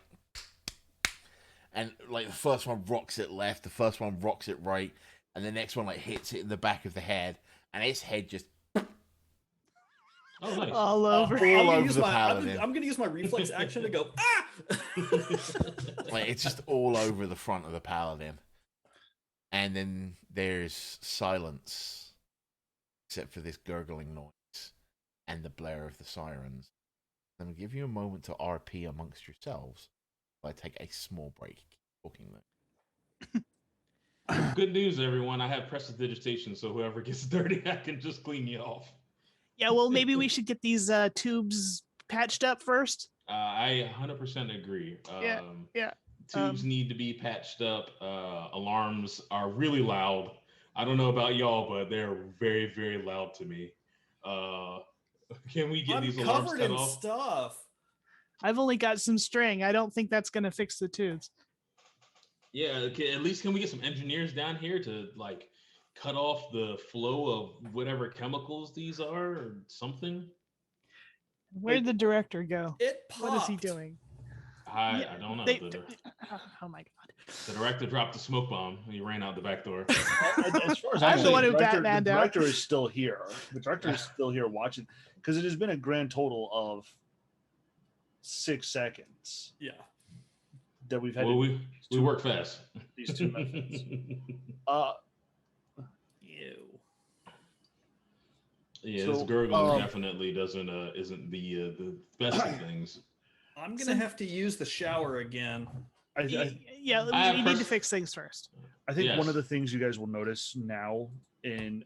and like the first one rocks it left, the first one rocks it right, and the next one like hits it in the back of the head, and its head just nice. all over. All over the paladin. I'm gonna use my reflex action to go, ah! Like it's just all over the front of the paladin. And then there's silence, except for this gurgling noise and the blare of the sirens. I'm going to give you a moment to RP amongst yourselves. I take a small break talking there. Good news, everyone. I have prestidigitation, so whoever gets dirty, I can just clean you off. Yeah, well, maybe we should get these tubes patched up first. I 100% agree. Yeah. Tubes need to be patched up. Alarms are really loud. I don't know about y'all, but they're very, very loud to me. Can we get these alarms covered cut in off? stuff. I've only got some string. I don't think that's going to fix the tubes. Yeah, at least can we get some engineers down here to like cut off the flow of whatever chemicals these are or something? Where'd the director go? It popped. What is he doing? I don't know. Oh my god. The director dropped the smoke bomb. He ran out the back door. As far as I'm the one who the Batmaned out. director is still here. The director is still here watching, because it has been a grand total of 6 seconds. Yeah. That we've had. Well, we work fast. These 2 methods. Ew. Yeah, So, this gurgling definitely isn't the best of things. I'm gonna have to use the shower again. Yeah, we need to fix things first. I think one of the things you guys will notice now in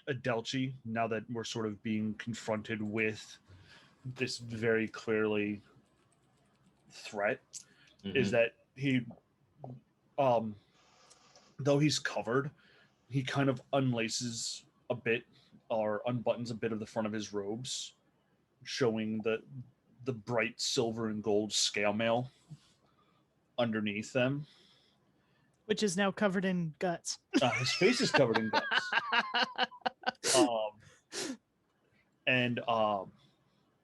Adelchi, now that we're sort of being confronted with this very clearly threat, is that he, though he's covered, he kind of unlaces a bit or unbuttons a bit of the front of his robes, showing the bright silver and gold scale mail underneath them. Which is now covered in guts. His face is covered in guts. And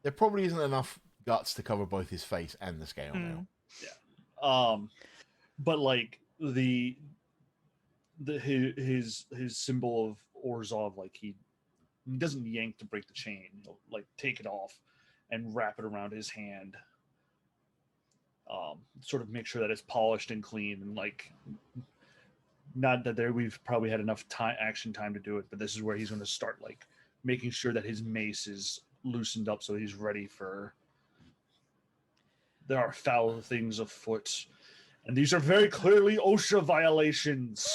There probably isn't enough guts to cover both his face and the scale now. but like his symbol of Orzhov, like he doesn't yank to break the chain. He'll like take it off and wrap it around his hand. Sort of make sure that it's polished and clean, and like, not that we've probably had enough action time to do it, but this is where he's going to start like making sure that his mace is loosened up so he's ready for. There are foul things afoot, and these are very clearly OSHA violations.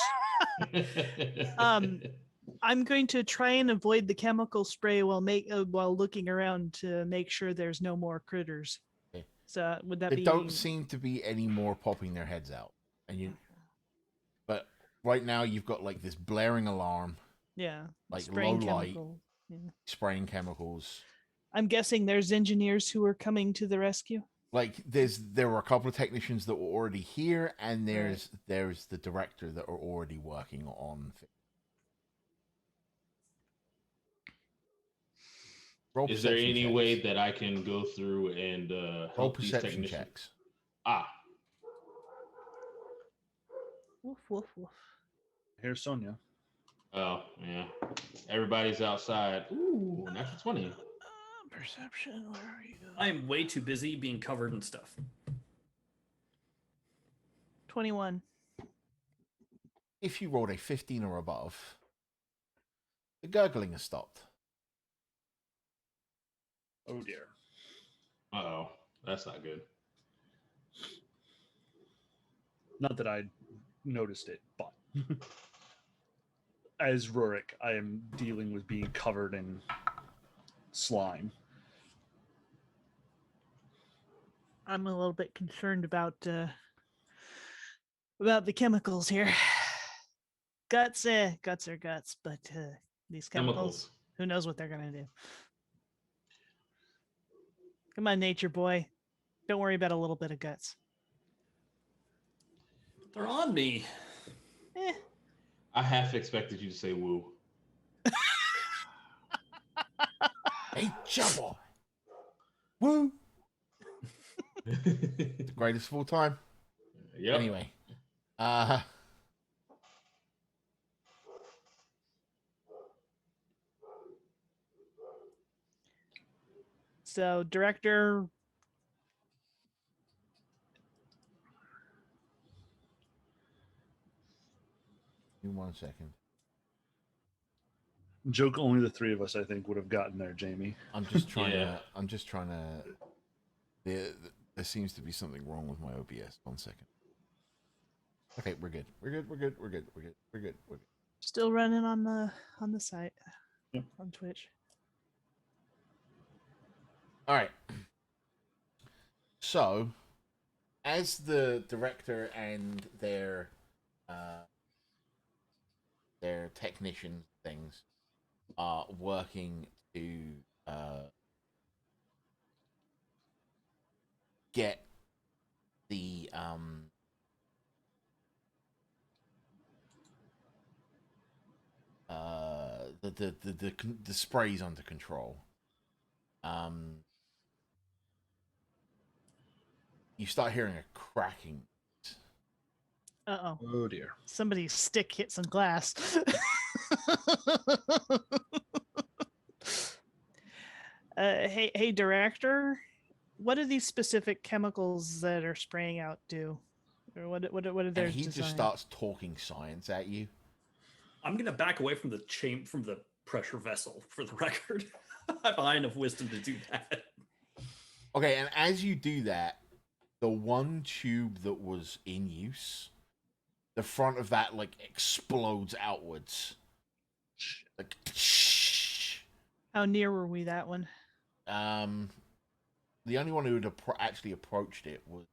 I'm going to try and avoid the chemical spray while looking around to make sure there's no more critters. Okay. So would that There be? don't seem to be any more popping their heads out, but right now you've got like this blaring alarm, Yeah, like spraying low light, chemical. Yeah. spraying chemicals. I'm guessing there's engineers who are coming to the rescue. Like there were a couple of technicians that were already here, and there's the director that are already working on things. Roll Is there perception any checks. way that I can go through and Roll help these perception technicians? checks? Woof woof woof. Here's Sonia. Oh, yeah. Everybody's outside. Ooh, natural 20. Perception, where are you? I am way too busy being covered in stuff. 21. If you rolled a 15 or above, the gurgling has stopped. Oh dear. Uh-oh. That's not good. Not that I noticed it, but as Ruric, I am dealing with being covered in slime. I'm a little bit concerned about the chemicals here. Guts are guts, but these chemicals, who knows what they're gonna do? Come on, nature boy. Don't worry about a little bit of guts. They're on me. I half expected you to say woo. Hey, Jabba! Woo! The greatest of all time. Yep. Anyway. So, director. Give me 1 second. Joke only the three of us, I think, would have gotten there, Jamie. I'm just trying Yeah. to. There seems to be something wrong with my OBS. 1 second. Okay, we're good. We're good. Still running on the site. Yep. On Twitch. All right. So, as the director and their technicians things are working to get the sprays under control. You start hearing a cracking. Uh-oh. Oh dear. Somebody's stick hit some glass. Hey, director. What do these specific chemicals that are spraying out do? Or what are their And he design? just starts talking science at you. I'm gonna back away from the pressure vessel for the record. I have high enough wisdom to do that. Okay, and as you do that, the one tube that was in use, the front of that like explodes outwards. Like, How near were we that one? the only one who had actually approached it was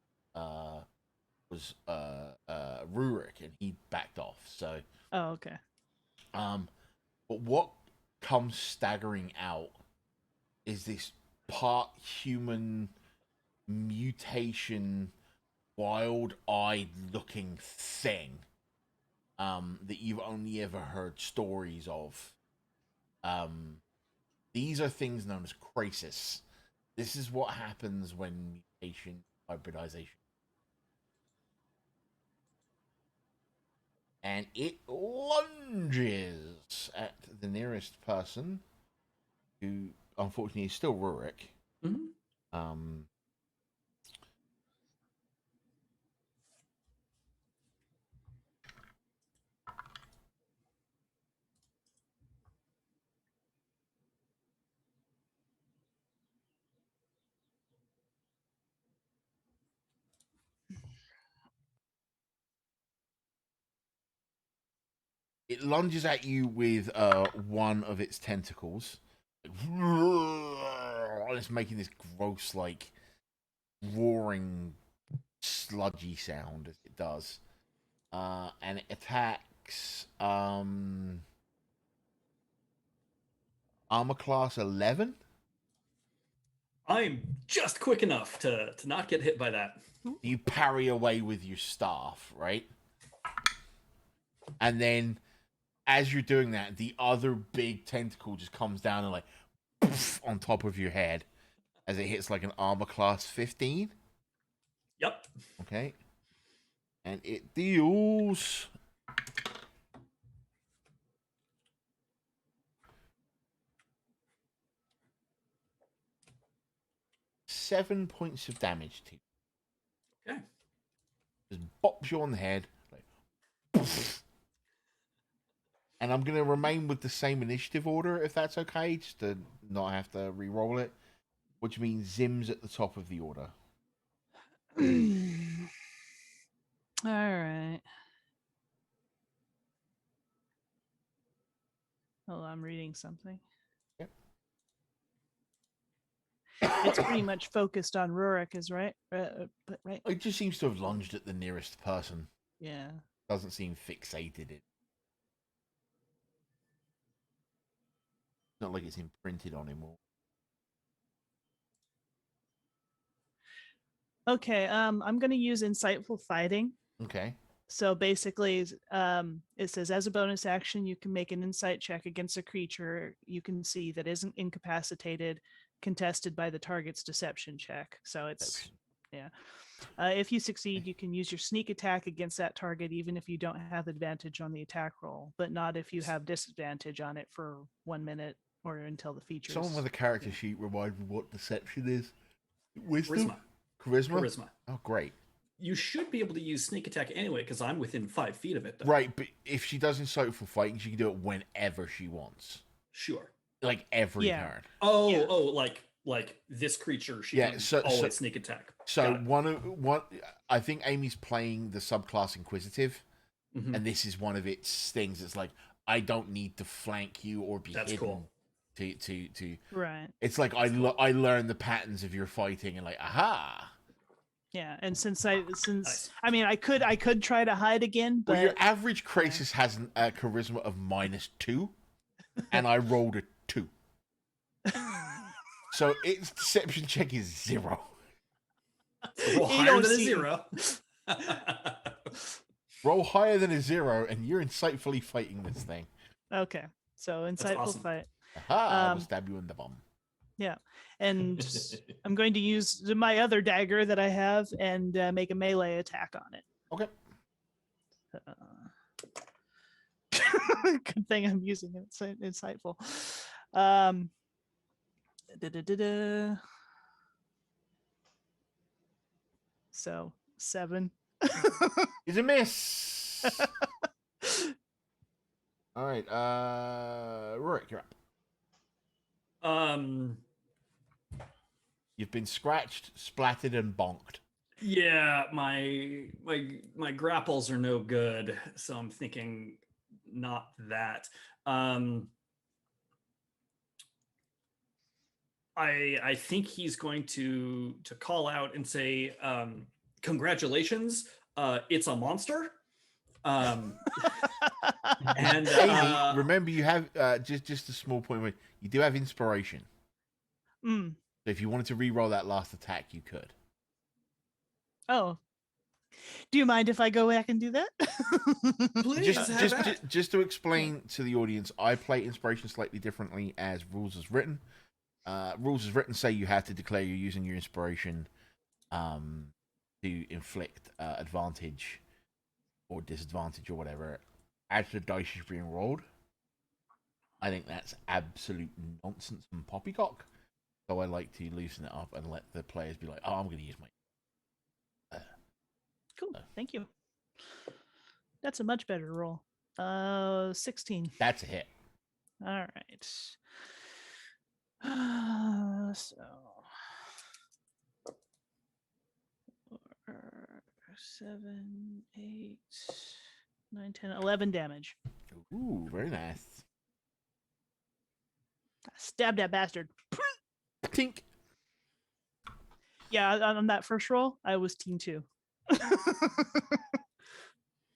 Ruric, and he backed off. So, Oh, okay. but what comes staggering out is this part human mutation, wild-eyed looking thing that you've only ever heard stories of. These are things known as crisis. This is what happens when mutation, hybridization. And it lunges at the nearest person, who unfortunately is still Ruric. Mhm. It lunges at you with one of its tentacles. It's making this gross, like, roaring, sludgy sound as it does. And it attacks armor class 11. I'm just quick enough to not get hit by that. You parry away with your staff, right? And then, as you're doing that, the other big tentacle just comes down and, like, poof, on top of your head as it hits, like, an armor class 15. Yep. Okay. And it deals 7 points of damage to you. Okay. Just bops you on the head. Like, poof. And I'm going to remain with the same initiative order, if that's okay, just to not have to re-roll it. Which means Zim's at the top of the order. All right. Oh, I'm reading something. Yep. It's pretty much focused on Ruric, is right? But right? It just seems to have lunged at the nearest person. Yeah. Doesn't seem fixated. It's not like it's imprinted on him. Okay. I'm going to use insightful fighting. Okay. So basically, it says as a bonus action, you can make an insight check against a creature you can see that isn't incapacitated, contested by the target's deception check. So it's, yeah. If you succeed, you can use your sneak attack against that target, even if you don't have advantage on the attack roll, but not if you have disadvantage on it for 1 minute or until the features. Someone with a character sheet remind me what deception is. Wisdom? Charisma. Oh, great. You should be able to use sneak attack anyway, because I'm within 5 feet of it. Though. Right, but if she does insightful fighting, she can do it whenever she wants. Sure. Like every Yeah. turn. Oh, like this creature, she can always sneak attack. So I think Aimee's playing the subclass Inquisitive, and this is one of its things. It's like, I don't need to flank you or be hidden. Cool. To right. It's like I learn the patterns of your fighting and like, aha. Yeah, and nice. I mean, I could try to hide again, but your average crisis has a charisma of -2, and I rolled a 2, so its deception check is 0. Roll higher than a 0. Roll higher than a 0, and you're insightfully fighting this thing. Okay, so insightful fight. Aha! I will stab you in the bum. Yeah, and I'm going to use my other dagger that I have and make a melee attack on it. Okay. Good thing I'm using it. It's insightful. So 7. Is a miss. All right, Ruric, you're up. You've been scratched, splattered, and bonked. Yeah, my grapples are no good, so I'm thinking not that. I think he's going to call out and say, "Congratulations, it's a monster." And Aimee, remember you have just a small point. You do have inspiration. So if you wanted to re-roll that last attack, you could. Oh, Do you mind if I go back and do that? Please have at. Just to explain to the audience, I play inspiration slightly differently as rules as written. Rules as written say you have to declare you're using your inspiration to inflict advantage or disadvantage or whatever as the dice is being rolled. I think that's absolute nonsense and poppycock. So I like to loosen it up and let the players be like, "Oh, I'm going to use my." Cool. Thank you. That's a much better roll. 16. That's a hit. All right. So 4, 7, 8, 9, 10, 11 damage. Ooh, very nice. Stab that bastard. Tink. Yeah, on that first roll, I was team 2. All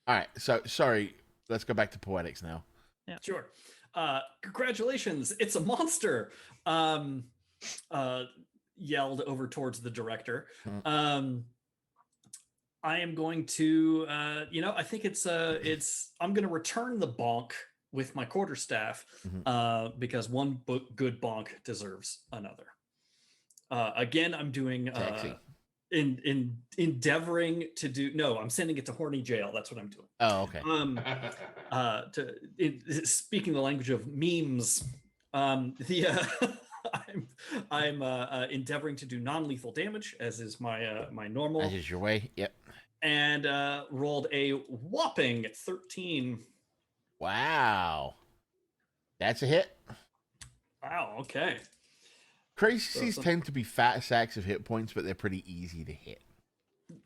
right, so sorry. Let's go back to Poetics now. Yeah. Sure. Congratulations, it's a monster. Yelled over towards the director. I am going to, I think it's I'm going to return the bonk with my quarterstaff because one good bonk deserves another. Again, I'm doing endeavoring to do. No, I'm sending it to horny jail. That's what I'm doing. Oh, okay. Speaking the language of memes, I'm endeavoring to do non-lethal damage, as is my normal. As is your way. Yep. And rolled a whopping 13. Wow. That's a hit. Wow. Okay. Crazies tend to be fat sacks of hit points, but they're pretty easy to hit.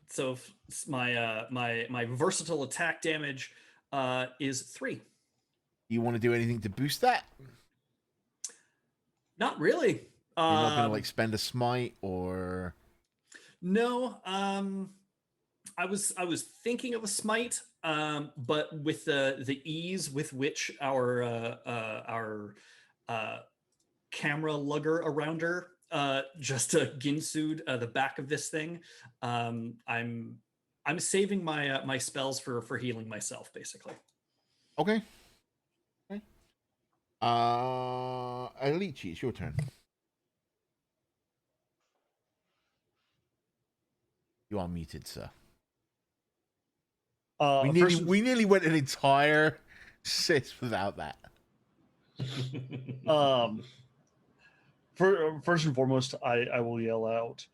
So my versatile attack damage is 3. You want to do anything to boost that? Not really. You're not going to like spend a smite or. No. I was thinking of a smite, but with the ease with which our camera lugger around her just ginsued the back of this thing, I'm saving my spells for healing myself, basically. Okay. Adelchi, it's your turn. You are muted, sir. We nearly went an entire sis without that. First and foremost, I will yell out,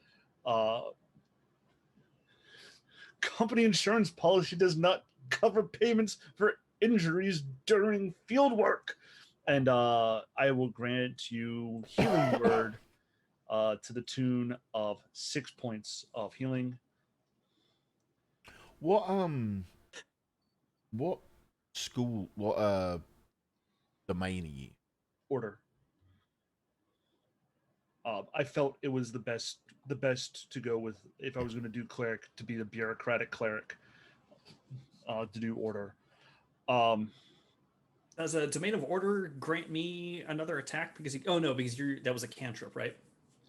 company insurance policy does not cover payments for injuries during field work. And I will grant you healing word to the tune of 6 points of healing. What school, domain are you? Order. I felt it was the best to go with if I was going to do cleric, to be the bureaucratic cleric, to do order. Does a domain of order grant me another attack because that was a cantrip, right?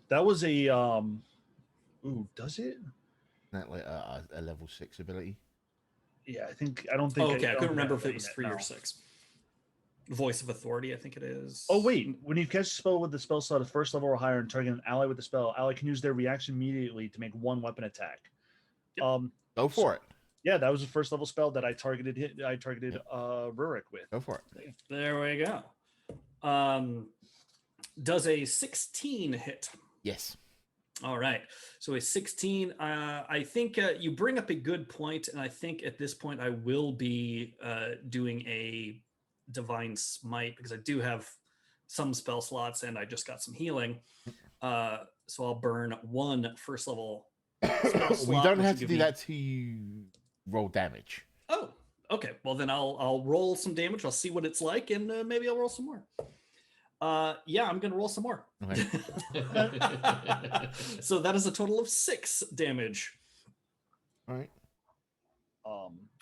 That was a does it? That like a level 6 ability. Yeah, I don't think. Okay, I couldn't remember if it was 3 or 6. Voice of Authority, I think it is. Oh wait, when you cast a spell with the spell slot of first level or higher and target an ally with the spell, ally can use their reaction immediately to make one weapon attack. Yep. Go for it. Yeah, that was the first level spell that I targeted Ruric with. Go for it. There we go. Does a 16 hit? Yes. All right. So a 16. I think you bring up a good point, and I think at this point I will be doing a Divine Smite because I do have some spell slots and I just got some healing. So I'll burn 1 first level spell slot. We don't have to do that to roll damage. Oh, okay. Well, then I'll roll some damage. I'll see what it's like, and maybe I'll roll some more. Yeah, I'm gonna roll some more. Okay. So that is a total of 6 damage. All right.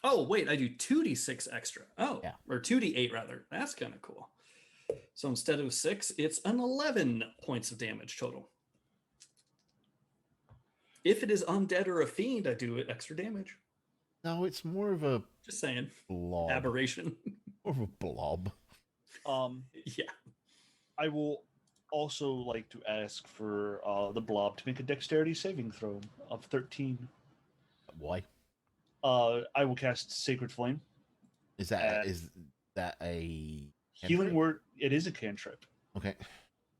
Oh wait, I do 2d6 extra. Oh, yeah. Or 2d8 rather. That's kind of cool. So instead of 6, it's an 11 points of damage total. If it is undead or a fiend, I do extra damage. No, it's more of a Just saying. blob. Aberration. More of a blob. Yeah. I will also like to ask for the blob to make a dexterity saving throw of 13. Why? I will cast Sacred Flame. Is that a Healing cantrip? word? It is a cantrip. Okay.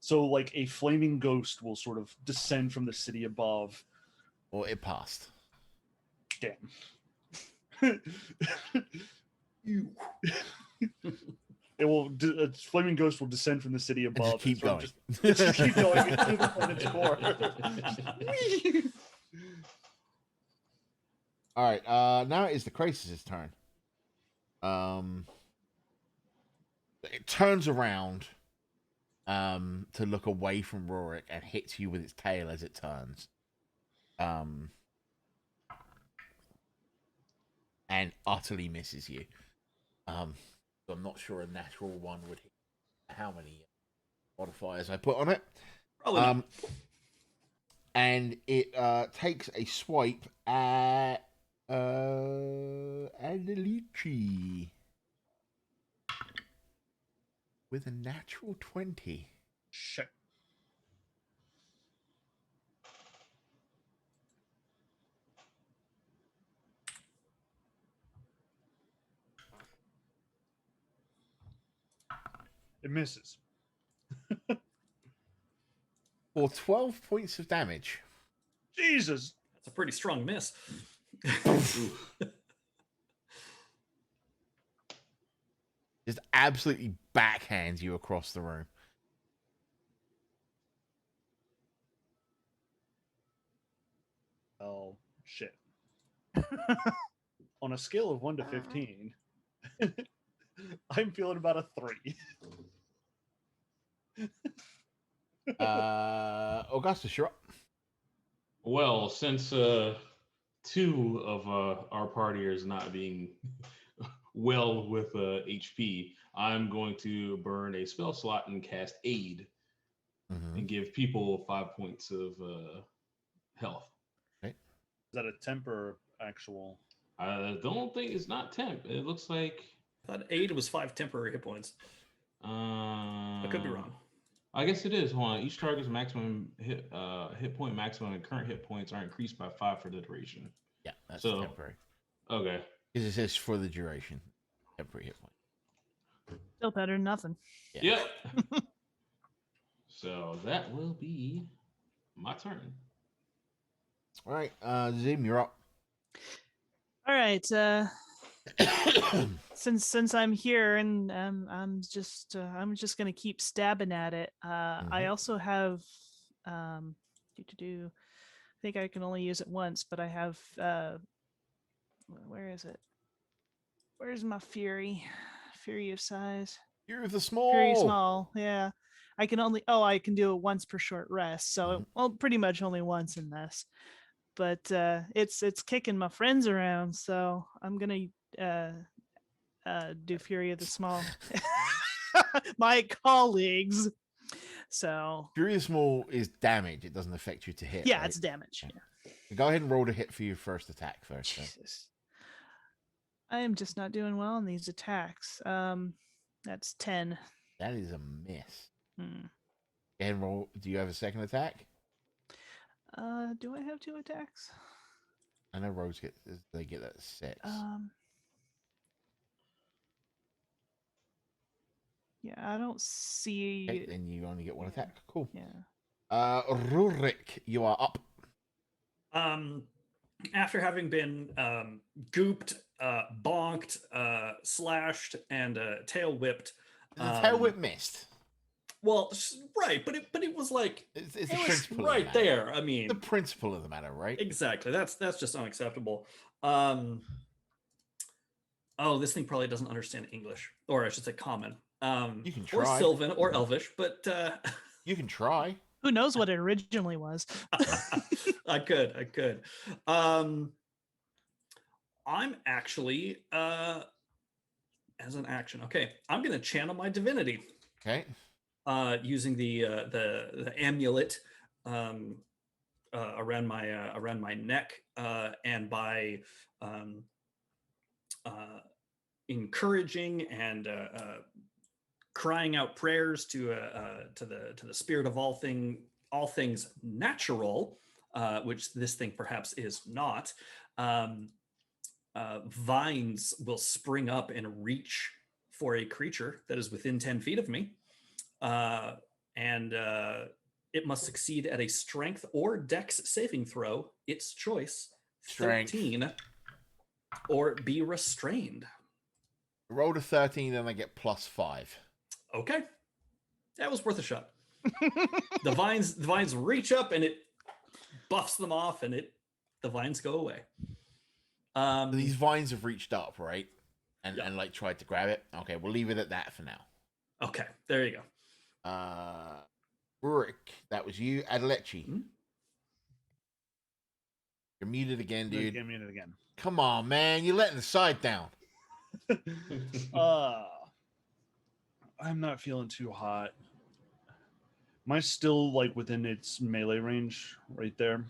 So, like, a flaming ghost will sort of descend from the city above. Well, it passed. Damn. You. It will. A flaming ghost will descend from the city And above. just keep going. Just keep going into the planet's core. All right. Now it is the Krasis' turn. It turns around to look away from Ruric and hits you with its tail as it turns. And utterly misses you. So I'm not sure a natural one would hit. How many modifiers I put on it? Probably not. And it takes a swipe at Adelchi with a natural 20. Shit. It misses. For 12 points of damage. Jesus. That's a pretty strong miss. Just absolutely backhands you across the room. Oh, shit. On a scale of 1 to 15, I'm feeling about a 3. Augustus, you're up. Well, since two of our partiers not being well with HP, I'm going to burn a spell slot and cast Aid and give people 5 points of health. Okay. Is that a temp or actual? I don't think it's not temp. It looks like I thought 8 was 5 temporary hit points. I could be wrong. I guess it is. Hold on. Each target's maximum hit point maximum and current hit points are increased by 5 for the duration. Yeah, that's So- temporary. Okay. Because it says for the duration. Temporary hit point. Still better than nothing. Yep. So that will be my turn. All right, Zim, you're up. All right. Since I'm here and I'm just gonna keep stabbing at it. I also have I think I can only use it once, but I have where is it? Where's my fury? Fury of size. You're the small. Very small, yeah. I can do it once per short rest. So well, pretty much only once in this. But it's kicking my friends around, so I'm gonna do Fury of the Small. My colleagues. So Fury of the Small is damage. It doesn't affect you to hit. yeah, right? it's damage. Yeah. Go ahead and roll to hit for your first attack first. Then. Jesus. I am just not doing well on these attacks. That's 10. That is a miss. Hmm. And roll. Do you have a second attack? Do I have 2 attacks? I know rogues get that 6. Yeah, I don't see. Okay, then you only get 1 attack. Cool. Yeah. Ruric, you are up. After having been gooped, bonked, slashed, and tail whipped. The tail whip missed. Well, right, but it was like It's it the was principle right of the matter. there. I mean, The principle of the matter, right? exactly. That's just unacceptable. Oh, this thing probably doesn't understand English, or I should say common. You can or try. Sylvan or Elvish, but You can try. Who knows what it originally was? I could. I'm actually as an action. Okay, I'm gonna channel my divinity. Okay. Using the amulet around my neck, and by encouraging and crying out prayers to the spirit of all things natural, which this thing perhaps is not. Vines will spring up and reach for a creature that is within 10 feet of me, and it must succeed at a strength or dex saving throw, its choice, Strength. 13, or be restrained. Roll a 13, then I get +5. Okay, that was worth a shot. The vines reach up and it buffs them off, and the vines go away. These vines have reached up, right? And Yeah. and like tried to grab it. Okay, we'll leave it at that for now. Okay, there you go. Ruric, that was you. Adelchi. Hmm? You're muted again, dude. Get muted again. Come on, man. You're letting the side down. I'm not feeling too hot. Am I still like within its melee range right there?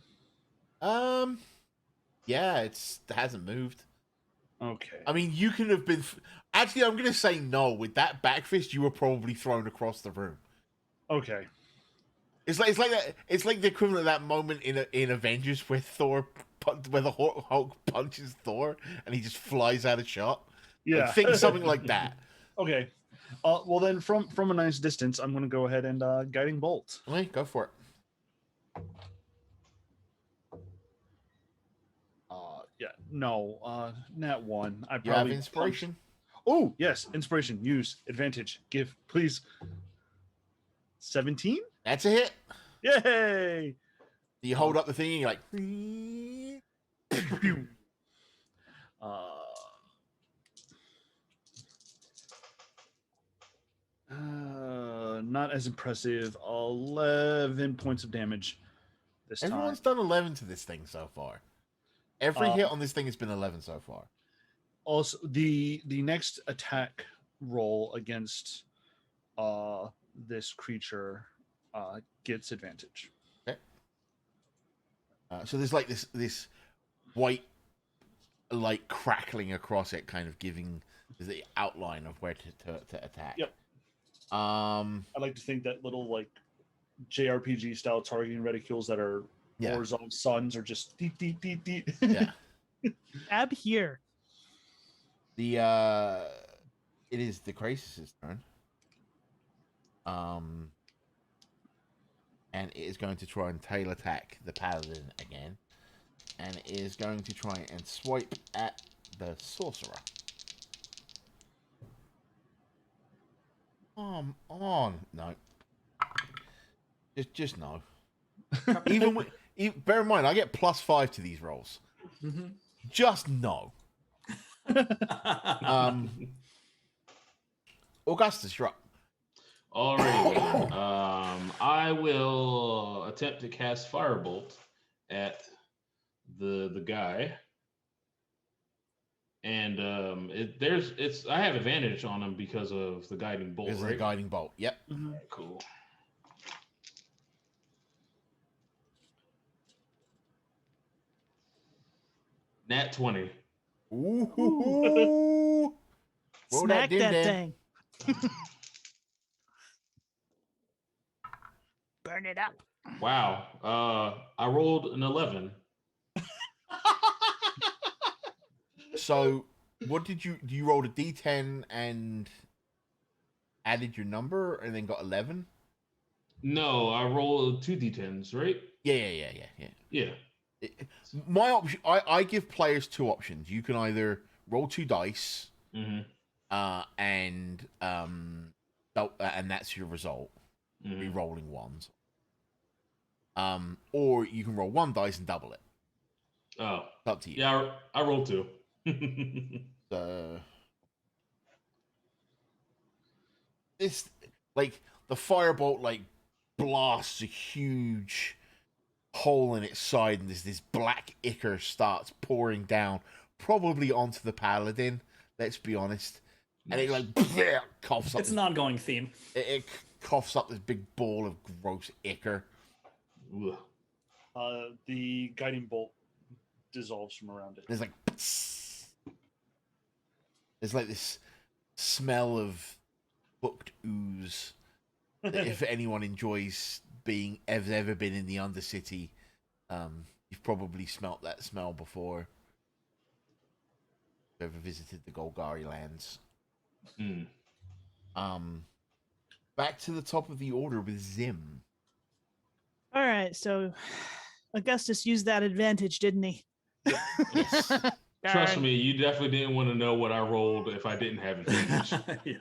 Yeah, it hasn't moved. Okay. I mean, you could have been. Actually, I'm gonna say no. With that back fist, you were probably thrown across the room. Okay. It's like that. It's like the equivalent of that moment in Avengers where where the Hulk punches Thor and he just flies out of shot. Yeah. Like, think something like that. Okay. Well then, from a nice distance, I'm going to go ahead and guiding bolt. Okay, go for it. Yeah. No. Nat 1. I You probably have inspiration. Oh yes, inspiration. Use advantage. Give please. 17. That's a hit. Yay! You hold up the thing and you're like. Not as impressive. 11 points of damage this Everyone's time. done 11 to this thing so far. Every hit on this thing has been 11 so far. Also, the next attack roll against this creature gets advantage. Okay. So there's like this white light crackling across it, kind of giving the outline of where to attack. Yep. I like to think that little like JRPG style targeting reticules that are Orzhov suns are just deet deet deet deet. Yeah. Ab here. It is the Krasis' turn. And it is going to try and tail attack the Paladin again. And it is going to try and swipe at the Sorcerer. Come on. No. Just no. Even with... bear in mind, I get +5 to these rolls. Mm-hmm. Just no. Augustus, you're up. Alrighty. I will attempt to cast Firebolt at the guy, and I have advantage on him because of the guiding bolt. Because of right? the guiding bolt. Yep. Mm-hmm. Cool. Nat 20. Ooh. Roll Smack that dim-dim. thing. Burn it up. Wow. I rolled an 11. So, what did you roll a d10 and added your number and then got 11? No, I rolled 2d10s, right? Yeah. Yeah. My option, I give players two options. You can either roll 2 dice, Mm-hmm. and that's your result. Mm-hmm. Re-rolling ones. Or you can roll 1 dice and double it. Oh. It's up to you. Yeah, I rolled 2. This, like, the firebolt, like, blasts a huge hole in its side, and this black ichor starts pouring down, probably onto the paladin, let's be honest. And it, like, coughs up. It's an ongoing theme. It coughs up this big ball of gross ichor. Ugh. The guiding bolt dissolves from around it. There's like... There's like this smell of cooked ooze. That if anyone enjoys has ever been in the Undercity, you've probably smelt that smell before. If you've ever visited the Golgari lands. Back to the top of the order with Zim. All right, so Augustus used that advantage, didn't he? Yes. Trust Darn. me, you definitely didn't want to know what I rolled if I didn't have advantage. Yeah.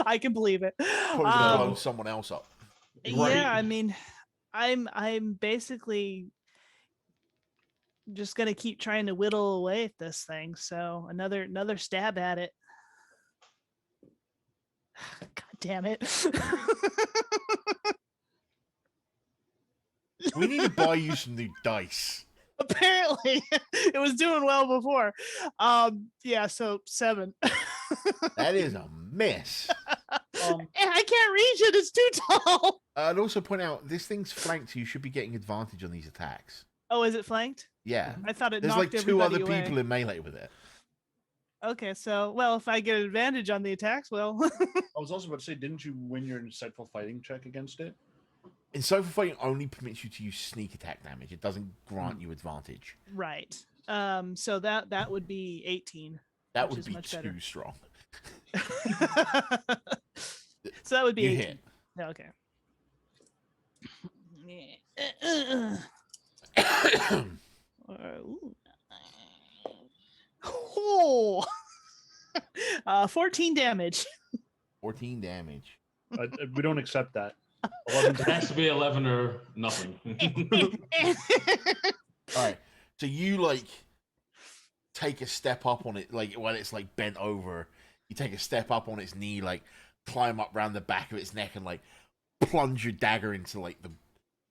I can believe it. Probably gonna blow someone else up. Right. Yeah, I mean, I'm basically just gonna keep trying to whittle away at this thing. So another stab at it. God damn it. We need to buy you some new dice. Apparently it was doing well before. Yeah, so 7. That is a miss. And I can't reach it, it's too tall. I'd also point out this thing's flanked, so you should be getting advantage on these attacks. Oh, is it flanked? Yeah. I thought it There's like knocked 2 other everybody away. people in melee with it. Okay, so well, if I get an advantage on the attacks, well. I was also about to say, didn't you win your insightful fighting check against it? Insightful fighting only permits you to use sneak attack damage. It doesn't grant you advantage. Right. So that would be 18. That Which would is be much too better. strong. So that would be You 18. hit. Okay. Oh. 14 damage. 14 damage. We don't accept that. It has to be 11 or nothing. All right. So you like take a step up on it, like when it's like bent over. You take a step up on its knee, like climb up around the back of its neck, and like plunge your dagger into like the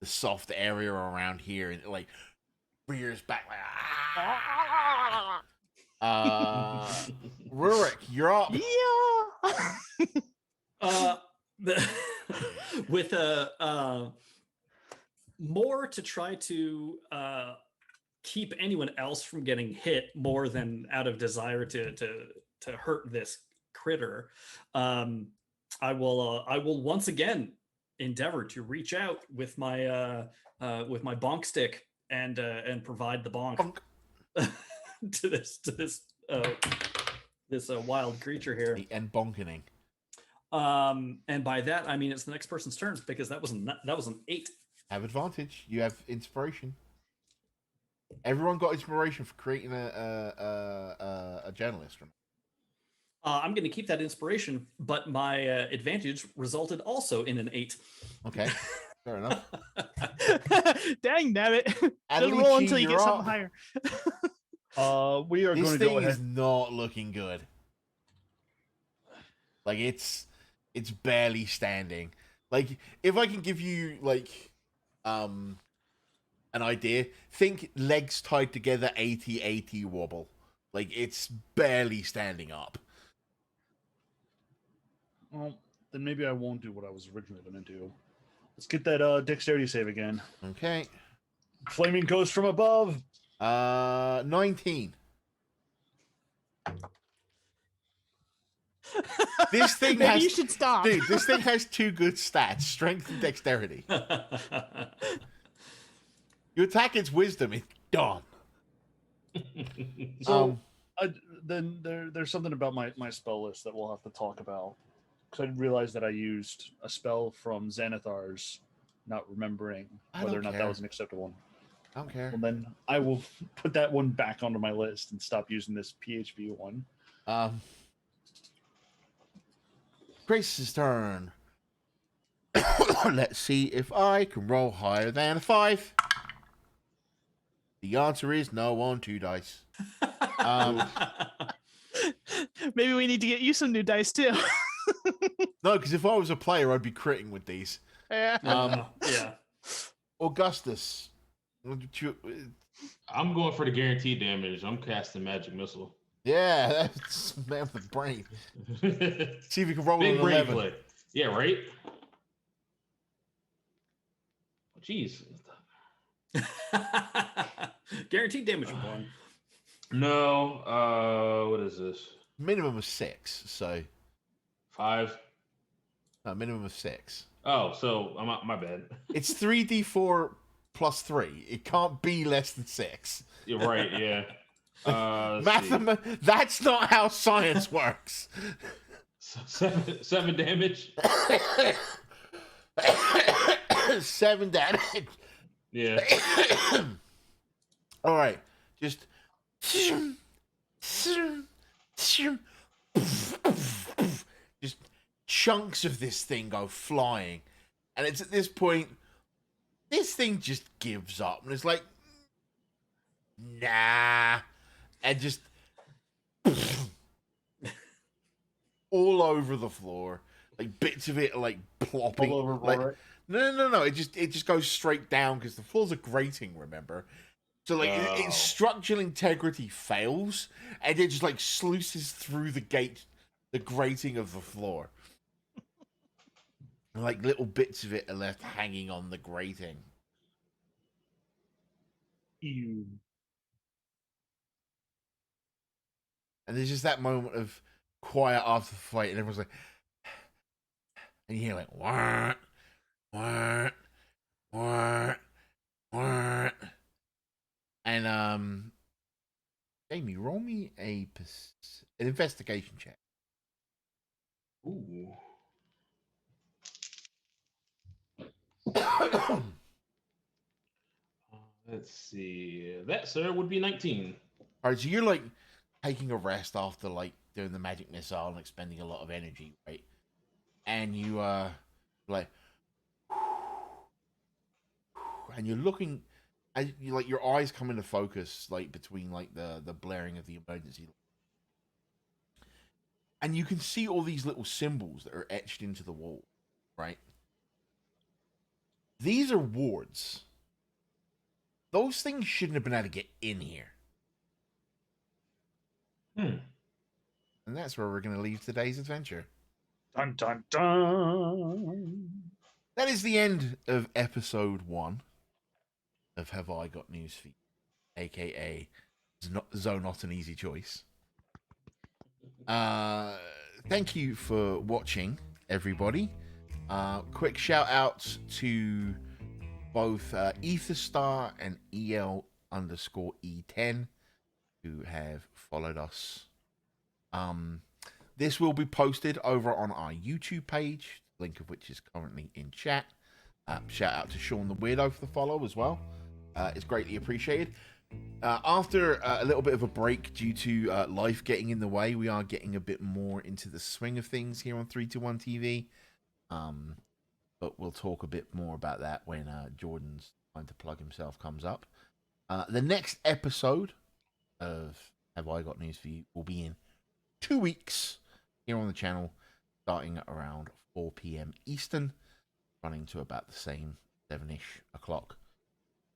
soft area around here, and it like rears back like. Ruric, you're up. Yeah. With more to try to keep anyone else from getting hit more than out of desire to hurt this critter, I will once again endeavor to reach out with my bonk stick and provide the bonk to this wild creature here. And bonkening. And by that I mean it's the next person's turn because that was an 8. Have advantage. You have inspiration. Everyone got inspiration for creating a journalist. I'm going to keep that inspiration, but my advantage resulted also in an 8. Okay, fair enough. Dang nabbit. Just Adelchi, roll until you you're get up. something higher. We are This going to thing go ahead. is not looking good. Like it's barely standing. Like if I can give you like an idea, think legs tied together 80-80 wobble. Like it's barely standing up. Well, then maybe I won't do what I was originally going to do. Let's get that dexterity save again. Okay. Flaming Ghost from above. 19. This thing Maybe has you should stop. Dude, this thing has 2 good stats, strength and dexterity. You attack its wisdom, it's done. So then there's something about my spell list that we'll have to talk about. Because I realized that I used a spell from Xanathar's, not remembering I whether or don't not care. that was an acceptable one. I don't care. Well, then I will put that one back onto my list and stop using this PHB one. Grace's turn. Let's see if I can roll higher than a 5. The answer is no on 2 dice. Maybe we need to get you some new dice too. No, because if I was a player, I'd be critting with these. Yeah. Yeah. Augustus. I'm going for the guaranteed damage. I'm casting Magic Missile. Yeah, that's man with brain. See if you can roll Big an brain 11. play. Yeah, right? Jeez. Guaranteed damage, Born. No. What is this? minimum of 6. So 5. a minimum of 6. Oh, so my bad. It's 3d4 plus 3. It can't be less than 6. You're right. Yeah. Let's see. That's not how science works. So 7 damage. 7 damage. Yeah. All right, just chunks of this thing go flying, and it's at this point this thing just gives up, and it's like, nah, and just all over the floor, like bits of it are like plopping All over like. Ruric. No. It just goes straight down because the floor's a grating. Remember, so like its structural integrity fails, and it just like sluices through the grating of the floor. And, like little bits of it are left hanging on the grating. Ew. And there's just that moment of quiet after the fight, and everyone's like, and you hear like, what, what, and Aimee, roll me an investigation check. Ooh. Let's see. That, sir, would be 19. All right, so you're like taking a rest after like doing the magic missile and expending a lot of energy, right? And you like, and you're looking, and you like your eyes come into focus like between like the blaring of the emergency light. And you can see all these little symbols that are etched into the wall, right? These are wards. Those things shouldn't have been able to get in here. And that's where we're going to leave today's adventure. Dun dun dun. That is the end of episode 1 of Have I Got News for You, aka Zonot an Easy Choice. Thank you for watching, everybody. Quick shout outs to both Etherstar and EL_E10 who have followed us. This will be posted over on our YouTube page, link of which is currently in chat. Shout out to Sean the Weirdo for the follow as well. It's greatly appreciated. After a little bit of a break due to life getting in the way, we are getting a bit more into the swing of things here on 321 TV. But we'll talk a bit more about that when Jordan's time to plug himself comes up. The next episode of Have I Got News for You will be in 2 weeks here on the channel, starting at around 4 p.m. Eastern, running to about the same 7-ish o'clock.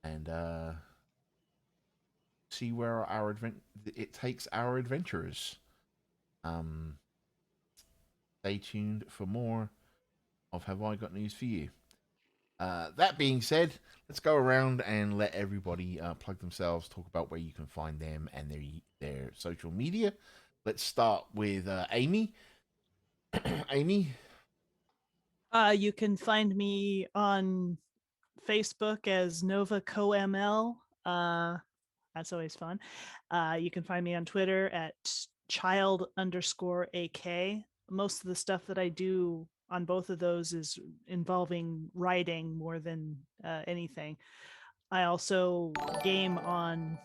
And see where it takes our adventurers. Stay tuned for more of Have I Got News for You. That being said, let's go around and let everybody plug themselves, talk about where you can find them and their social media. Let's start with Aimee. Aimee? You can find me on Facebook as NovaCoML. That's always fun. You can find me on Twitter at child_AK. Most of the stuff that I do on both of those is involving writing more than anything. I also game on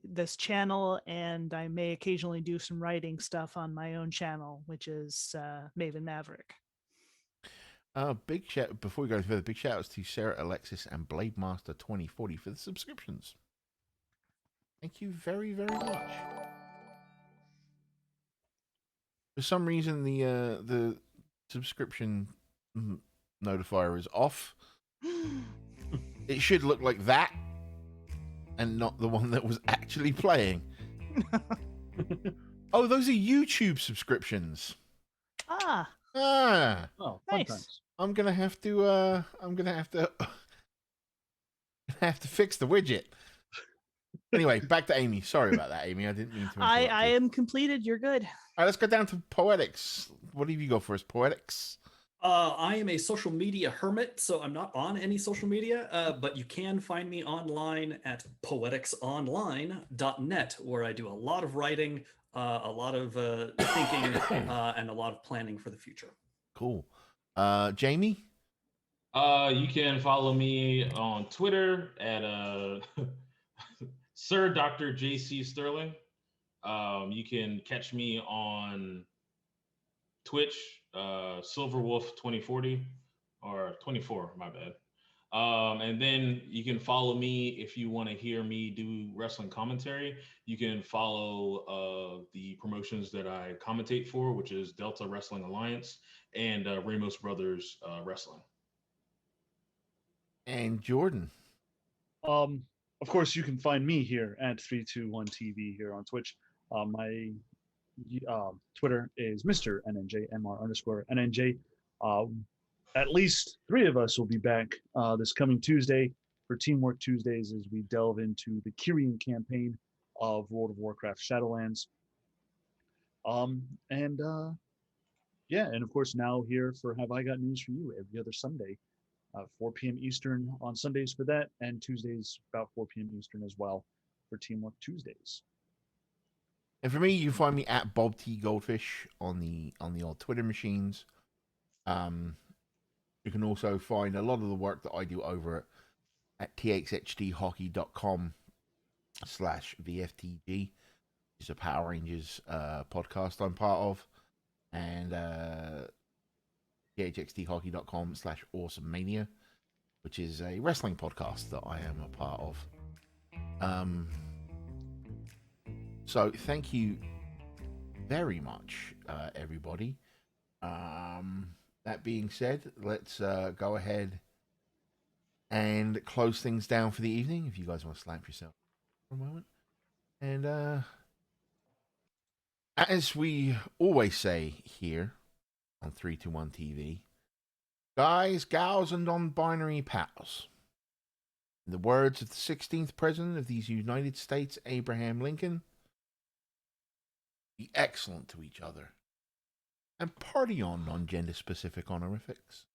this channel, and I may occasionally do some writing stuff on my own channel, which is Maven Maverick. Big shout before we go further. Big shout outs to Sarah, Alexis, and Blademaster 2040 for the subscriptions. Thank you very, very much. For some reason, the subscription notifier is off. It should look like that, and not the one that was actually playing. Oh, those are YouTube subscriptions. Ah. Oh, fun Nice. times. I'm gonna have to fix the widget. Anyway, back to Aimee. Sorry about that, Aimee. I didn't mean to interrupt I you. am completed. You're good. All right, let's go down to Poetics. What have you got for us, Poetics? I am a social media hermit, so I'm not on any social media, but you can find me online at poeticsonline.net, where I do a lot of writing, a lot of thinking, and a lot of planning for the future. Cool. Jamie? You can follow me on Twitter at Sir Dr. JC Sterling. You can catch me on Twitch, Silverwolf 2040 or 24, my bad. And then you can follow me if you want to hear me do wrestling commentary. You can follow the promotions that I commentate for, which is Delta Wrestling Alliance and Ramos Brothers Wrestling. And Jordan? Of course, you can find me here at 321TV here on Twitch. My Twitter is Mr. NNJ, MR_NNJ. At least 3 of us will be back this coming Tuesday for Teamwork Tuesdays as we delve into the Kyrian campaign of World of Warcraft Shadowlands. And of course now here for Have I Got News for You every other Sunday, 4 p.m. Eastern on Sundays for that, and Tuesdays about 4 p.m. Eastern as well for Teamwork Tuesdays. And for me, you find me at Bob T Goldfish on the old Twitter machines. You can also find a lot of the work that I do over at txhdhockey.com/VFTG, which is a Power Rangers podcast I'm part of, and txhdhockey.com/awesomemania, which is a wrestling podcast that I am a part of. So thank you very much, everybody. That being said, let's go ahead and close things down for the evening. If you guys want to slap yourself for a moment. And as we always say here on 321 TV, guys, gals, and non-binary pals, in the words of the 16th President of these United States, Abraham Lincoln, be excellent to each other and party on non-gender specific honorifics.